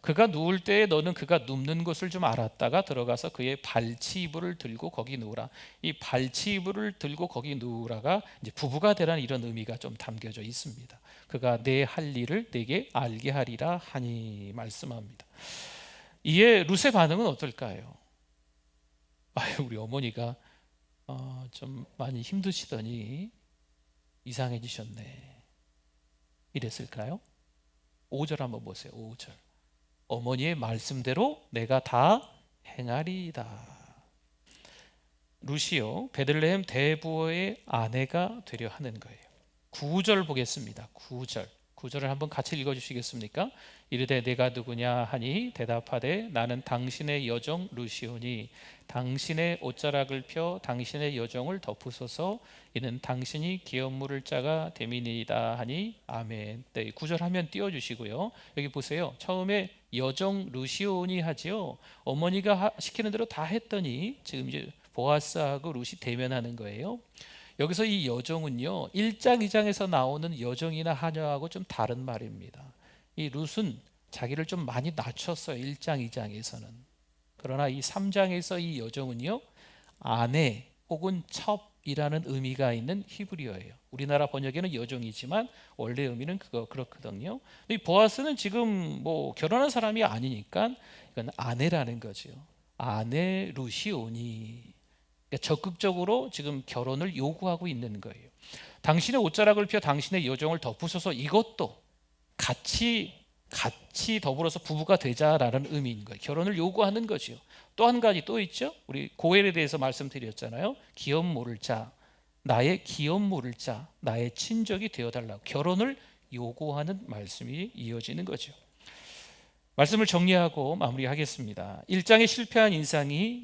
그가 누울 때에 너는 그가 눕는 곳을 좀 알았다가 들어가서 그의 발치이불을 들고 거기 누우라. 이 발치이불을 들고 거기 누우라가 이제 부부가 되라는 이런 의미가 좀 담겨져 있습니다. 그가 내 할 일을 내게 알게 하리라 하니 말씀합니다. 이에 룻의 반응은 어떨까요? 아유, 우리 어머니가 좀 많이 힘드시더니 이상해지셨네, 이랬을까요? 5절 한번 보세요. 5절. 어머니의 말씀대로 내가 다 행하리이다. 룻이요, 베들레헴 대부호의 아내가 되려 하는 거예요. 9절 보겠습니다. 9절을 한번 같이 읽어주시겠습니까? 이르되 내가 누구냐 하니 대답하되 나는 당신의 여종 룻이오니 당신의 옷자락을 펴 당신의 여종을 덮으소서. 이는 당신이 기업 물을 자가 됨이니이다 하니 아멘. 네, 9절 하면 띄워주시고요. 여기 보세요. 처음에 여종 룻이오니 하지요. 어머니가 시키는 대로 다 했더니 지금 이제 보아스하고 룻이 대면하는 거예요. 여기서 이 여종은요, 1장 2장에서 나오는 여종이나 하녀하고 좀 다른 말입니다. 이 룻은 자기를 좀 많이 낮췄어요, 1장 2장에서는. 그러나 이 3장에서 이 여종은요, 아내 혹은 첩이라는 의미가 있는 히브리어예요. 우리나라 번역에는 여종이지만 원래 의미는 그렇거든요. 이 보아스는 지금 뭐 결혼한 사람이 아니니까 이건 아내라는 거죠. 아내 룻이 오니, 적극적으로 지금 결혼을 요구하고 있는 거예요. 당신의 옷자락을 펴 당신의 여종을 덮으소서. 이것도 같이 더불어서 부부가 되자라는 의미인 거예요. 결혼을 요구하는 거죠. 또 한 가지 또 있죠. 우리 고엘에 대해서 말씀드렸잖아요. 기업 모를 자, 나의 기업 모를 자, 나의 친족이 되어달라고 결혼을 요구하는 말씀이 이어지는 거죠. 말씀을 정리하고 마무리하겠습니다. 1장에 실패한 인생이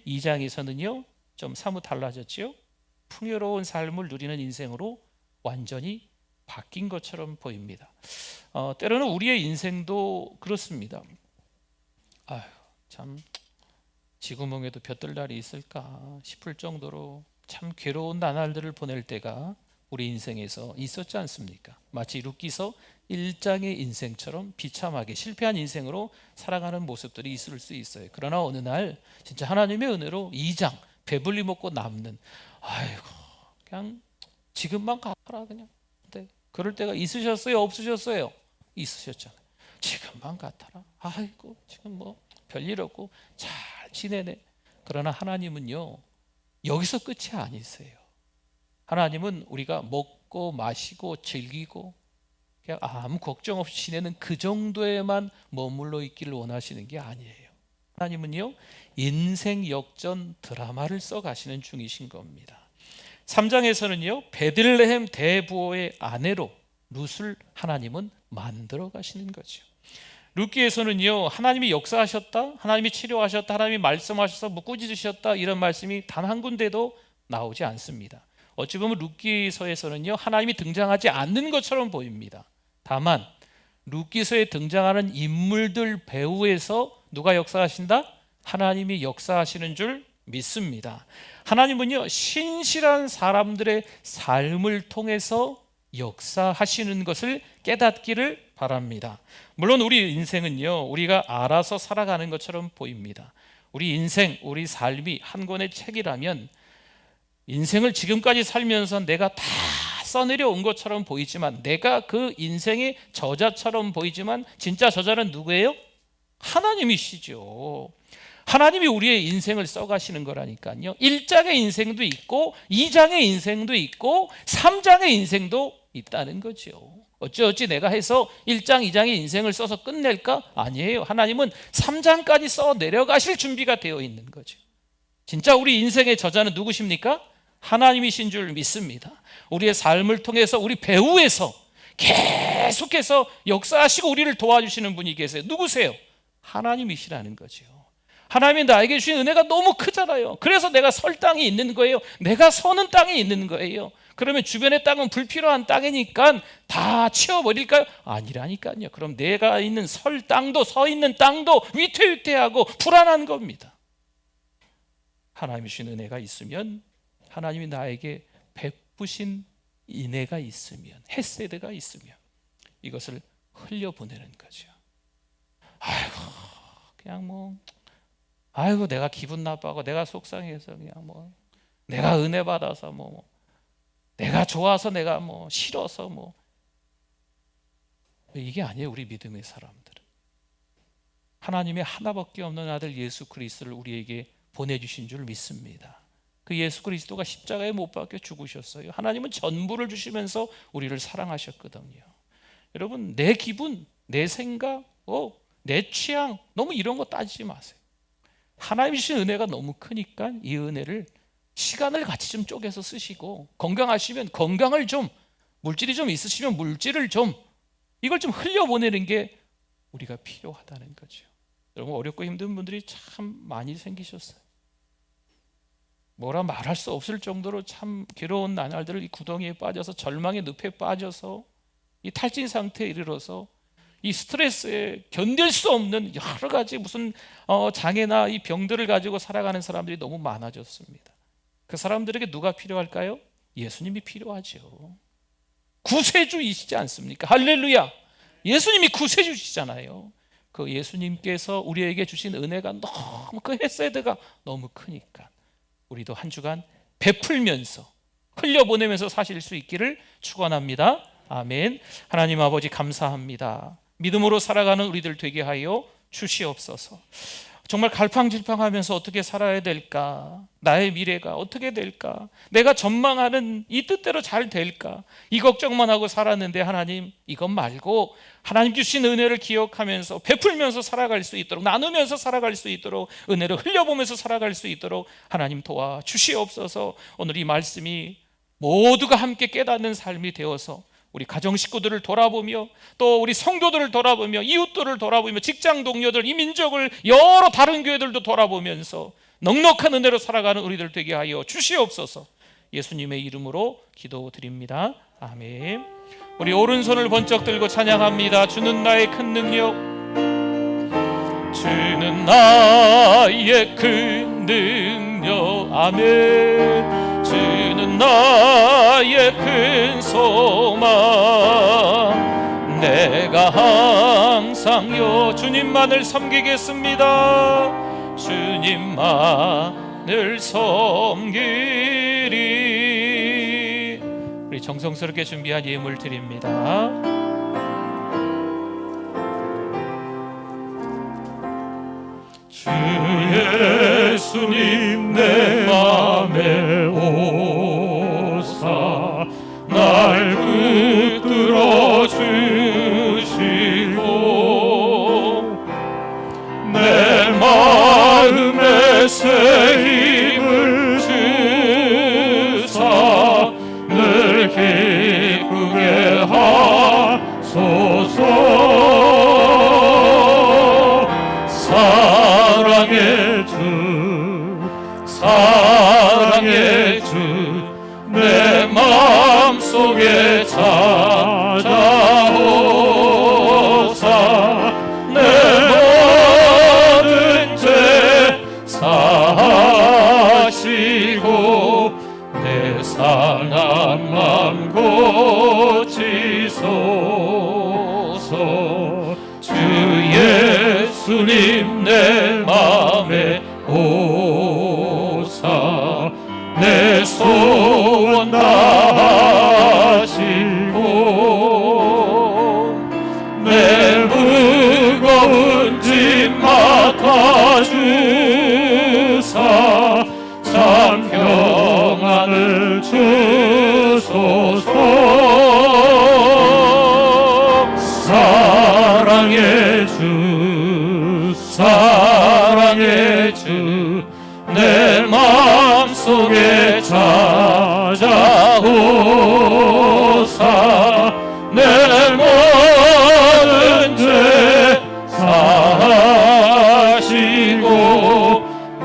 2장에서는요 좀 사뭇 달라졌죠. 풍요로운 삶을 누리는 인생으로 완전히 바뀐 것처럼 보입니다. 때로는 우리의 인생도 그렇습니다. 아유, 참 지구멍에도 볕들 날이 있을까 싶을 정도로 참 괴로운 나날들을 보낼 때가 우리 인생에서 있었지 않습니까? 마치 룻기서 1장의 인생처럼 비참하게 실패한 인생으로 살아가는 모습들이 있을 수 있어요. 그러나 어느 날 진짜 하나님의 은혜로 2장 배불리 먹고 남는, 아이고 그냥 지금만 가라 그냥. 네. 그럴 때가 있으셨어요? 없으셨어요? 있으셨잖아요. 지금만 같아라. 아이고 지금 뭐 별일 없고 잘 지내네. 그러나 하나님은요 여기서 끝이 아니세요. 하나님은 우리가 먹고 마시고 즐기고 그냥 아무 걱정 없이 지내는 그 정도에만 머물러 있기를 원하시는 게 아니에요. 하나님은요 인생 역전 드라마를 써 가시는 중이신 겁니다. 3장에서는요 베들레헴 대부호의 아내로 룻을 하나님은 만들어 가시는 거죠. 룻기에서는요 하나님이 역사하셨다, 하나님이 치료하셨다, 하나님이 말씀하셔서 뭐 꾸짖으셨다 이런 말씀이 단 한 군데도 나오지 않습니다. 어찌 보면 룻기서에서는요 하나님이 등장하지 않는 것처럼 보입니다. 다만 룻기서에 등장하는 인물들 배후에서 누가 역사하신다? 하나님이 역사하시는 줄 믿습니다. 하나님은요 신실한 사람들의 삶을 통해서 역사하시는 것을 깨닫기를 바랍니다. 물론 우리 인생은요 우리가 알아서 살아가는 것처럼 보입니다. 우리 인생, 우리 삶이 한 권의 책이라면 인생을 지금까지 살면서 내가 다 써내려온 것처럼 보이지만, 내가 그 인생의 저자처럼 보이지만 진짜 저자는 누구예요? 하나님이시죠. 하나님이 우리의 인생을 써가시는 거라니까요. 1장의 인생도 있고 2장의 인생도 있고 3장의 인생도 있다는 거죠. 어찌 내가 해서 1장 2장의 인생을 써서 끝낼까? 아니에요. 하나님은 3장까지 써 내려가실 준비가 되어 있는 거죠. 진짜 우리 인생의 저자는 누구십니까? 하나님이신 줄 믿습니다. 우리의 삶을 통해서 우리 배후에서 계속해서 역사하시고 우리를 도와주시는 분이 계세요. 누구세요? 하나님이시라는 거죠. 하나님이 나에게 주신 은혜가 너무 크잖아요. 그래서 내가 설 땅이 있는 거예요. 내가 서는 땅이 있는 거예요. 그러면 주변의 땅은 불필요한 땅이니까 다 치워버릴까요? 아니라니까요. 그럼 내가 있는 설 땅도 서 있는 땅도 위태위태하고 불안한 겁니다. 하나님이 주신 은혜가 있으면, 하나님이 나에게 베푸신 인애가 있으면, 헤세드가 있으면 이것을 흘려보내는 거죠. 아이고 그냥 뭐 아이고 내가 기분 나빠하고 내가 속상해서 그냥 뭐 내가 은혜 받아서 뭐 내가 좋아서 내가 뭐 싫어서 뭐 이게 아니에요. 우리 믿음의 사람들은 하나님의 하나밖에 없는 아들 예수 그리스도를 우리에게 보내주신 줄 믿습니다. 그 예수 그리스도가 십자가에 못 박혀 죽으셨어요. 하나님은 전부를 주시면서 우리를 사랑하셨거든요. 여러분 내 기분, 내 생각, 내 취향 너무 이런 거 따지지 마세요. 하나님 주신 은혜가 너무 크니까 이 은혜를 시간을 같이 좀 쪼개서 쓰시고, 건강하시면 건강을 좀, 물질이 좀 있으시면 물질을 좀, 이걸 좀 흘려보내는 게 우리가 필요하다는 거죠. 여러분 어렵고 힘든 분들이 참 많이 생기셨어요. 뭐라 말할 수 없을 정도로 참 괴로운 나날들을 이 구덩이에 빠져서 절망의 늪에 빠져서 이 탈진 상태에 이르러서 이 스트레스에 견딜 수 없는 여러 가지 무슨 장애나 이 병들을 가지고 살아가는 사람들이 너무 많아졌습니다. 그 사람들에게 누가 필요할까요? 예수님이 필요하죠. 구세주이시지 않습니까? 할렐루야! 예수님이 구세주시잖아요. 그 예수님께서 우리에게 주신 은혜가 너무, 그 헤세드가 너무 크니까 우리도 한 주간 베풀면서 흘려보내면서 사실 수 있기를 축원합니다. 아멘. 하나님 아버지 감사합니다. 믿음으로 살아가는 우리들 되게 하여 주시옵소서. 정말 갈팡질팡하면서 어떻게 살아야 될까? 나의 미래가 어떻게 될까? 내가 전망하는 이 뜻대로 잘 될까? 이 걱정만 하고 살았는데 하나님 이것 말고 하나님 주신 은혜를 기억하면서 베풀면서 살아갈 수 있도록, 나누면서 살아갈 수 있도록, 은혜를 흘려보면서 살아갈 수 있도록 하나님 도와주시옵소서. 오늘 이 말씀이 모두가 함께 깨닫는 삶이 되어서 우리 가정 식구들을 돌아보며 또 우리 성도들을 돌아보며 이웃들을 돌아보며 직장 동료들, 이 민족을 여러 다른 교회들도 돌아보면서 넉넉한 은혜로 살아가는 우리들 되게 하여 주시옵소서. 예수님의 이름으로 기도드립니다. 아멘. 우리 오른손을 번쩍 들고 찬양합니다. 주는 나의 큰 능력, 주는 나의 큰 능력. 아멘. 주는 나의 큰 소망, 내가 항상요 주님만을 섬기겠습니다. 주님만을 섬기리. 우리 정성스럽게 준비한 예물 드립니다. 주 예수님 내 맘에 오사 날 붙들어 주시고 내 마음에 새 힘을 주사 늘 기쁘게 하소서. 사랑의 주 내 마음속에 찾아오사 내 모든 죄 사하시고 내 상한 맘 고치소서. 주 예수님 내 맘에 오사 내 소원 다하시고 내 무거운 짐 맡아주사 참 평안을 주소서. 사랑의 주 내 마음속에 찾아오사 내 모든 죄 사하시고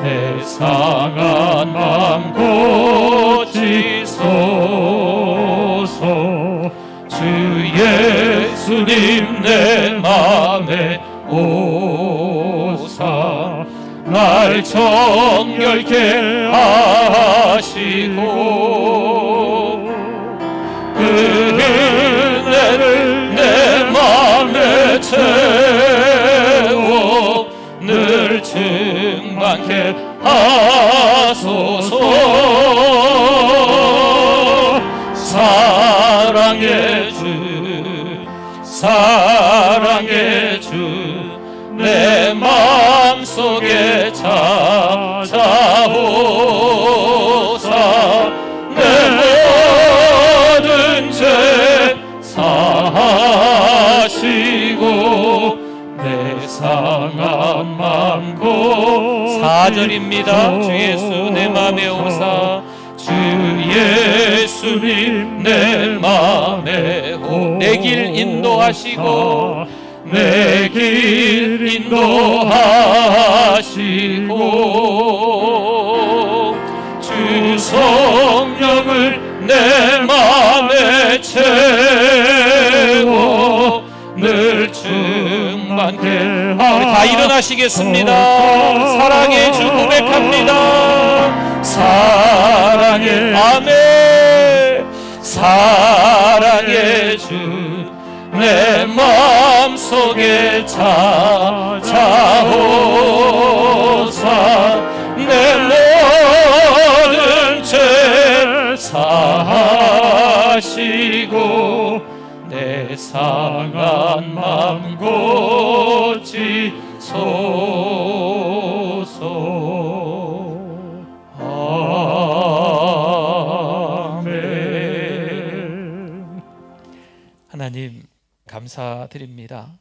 내 상한 맘 고치소서. 주 예수님 내 맘에 오사 날 정결케 하시고 그 은혜를 내 맘에 채워 하소서. 사랑의 주 내 마음속에 찾아오사 내 모든 죄 사하시고 내 상한 맘 고 4절입니다. 주 예수 내 맘에 오사 주 예수님 내 맘에 내 길 인도하시고 내 길 인도하시고 주 성령을 내 맘에 채워 늘 충만케. 우리 다 일어나시겠습니다. 사랑의 주 고백합니다. 사랑의 아멘. 사랑의 주 내 마음속에 찾아오사 내 모든 죄 사하시고 내 상한 맘 고치소서. 아멘. 하나님 감사드립니다.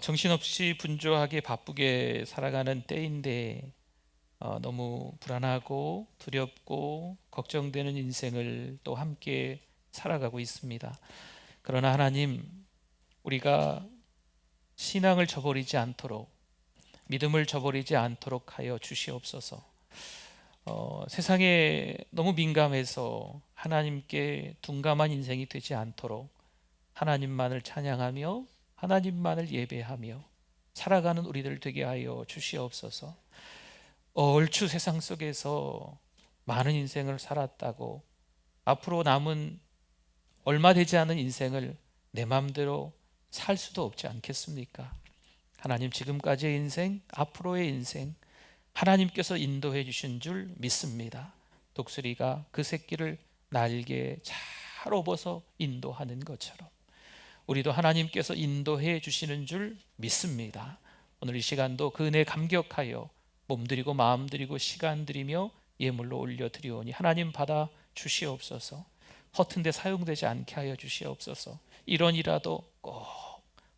정신없이 분주하게 바쁘게 살아가는 때인데 너무 불안하고 두렵고 걱정되는 인생을 또 함께 살아가고 있습니다. 그러나 하나님, 우리가 신앙을 저버리지 않도록, 믿음을 저버리지 않도록 하여 주시옵소서. 세상에 너무 민감해서 하나님께 둔감한 인생이 되지 않도록 하나님만을 찬양하며 하나님만을 예배하며 살아가는 우리들 되게 하여 주시옵소서. 얼추 세상 속에서 많은 인생을 살았다고 앞으로 남은 얼마 되지 않은 인생을 내 마음대로 살 수도 없지 않겠습니까? 하나님, 지금까지의 인생, 앞으로의 인생 하나님께서 인도해 주신 줄 믿습니다. 독수리가 그 새끼를 날개에 잘 업어서 인도하는 것처럼 우리도 하나님께서 인도해 주시는 줄 믿습니다. 오늘 이 시간도 그 은혜 감격하여 몸드리고 마음드리고 시간드리며 예물로 올려드리오니 하나님 받아 주시옵소서. 허튼 데 사용되지 않게 하여 주시옵소서. 1원이라도 꼭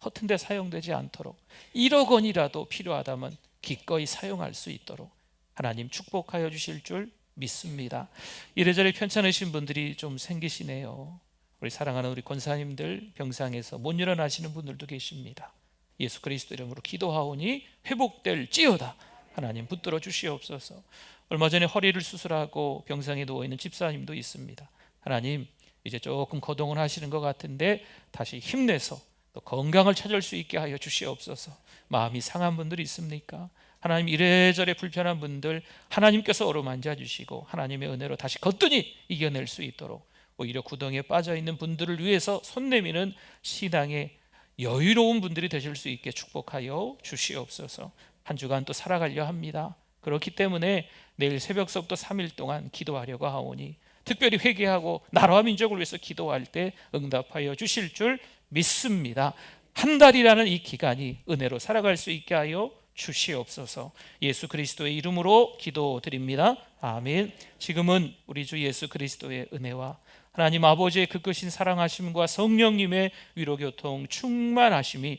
허튼 데 사용되지 않도록 1억 원이라도 필요하다면 기꺼이 사용할 수 있도록 하나님 축복하여 주실 줄 믿습니다. 이래저래 편찮으신 분들이 좀 생기시네요. 우리 사랑하는 우리 권사님들, 병상에서 못 일어나시는 분들도 계십니다. 예수 그리스도 이름으로 기도하오니 회복될지어다. 하나님 붙들어 주시옵소서. 얼마 전에 허리를 수술하고 병상에 누워있는 집사님도 있습니다. 하나님, 이제 조금 거동을 하시는 것 같은데 다시 힘내서 또 건강을 찾을 수 있게 하여 주시옵소서. 마음이 상한 분들이 있습니까? 하나님, 이래저래 불편한 분들 하나님께서 어루만져 주시고 하나님의 은혜로 다시 거뜬히 이겨낼 수 있도록, 오히려 구덩이에 빠져있는 분들을 위해서 손 내미는 신앙의 여유로운 분들이 되실 수 있게 축복하여 주시옵소서. 한 주간 또 살아가려 합니다. 그렇기 때문에 내일 새벽서부터 3일 동안 기도하려고 하오니 특별히 회개하고 나라와 민족을 위해서 기도할 때 응답하여 주실 줄 믿습니다. 한 달이라는 이 기간이 은혜로 살아갈 수 있게 하여 주시옵소서. 예수 그리스도의 이름으로 기도드립니다. 아멘. 지금은 우리 주 예수 그리스도의 은혜와 하나님 아버지의 그 크신 사랑하심과 성령님의 위로교통 충만하심이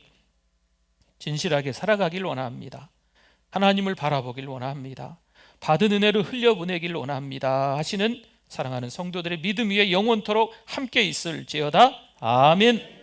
진실하게 살아가길 원합니다. 하나님을 바라보길 원합니다. 받은 은혜를 흘려보내길 원합니다 하시는 사랑하는 성도들의 믿음 위에 영원토록 함께 있을지어다. 아멘.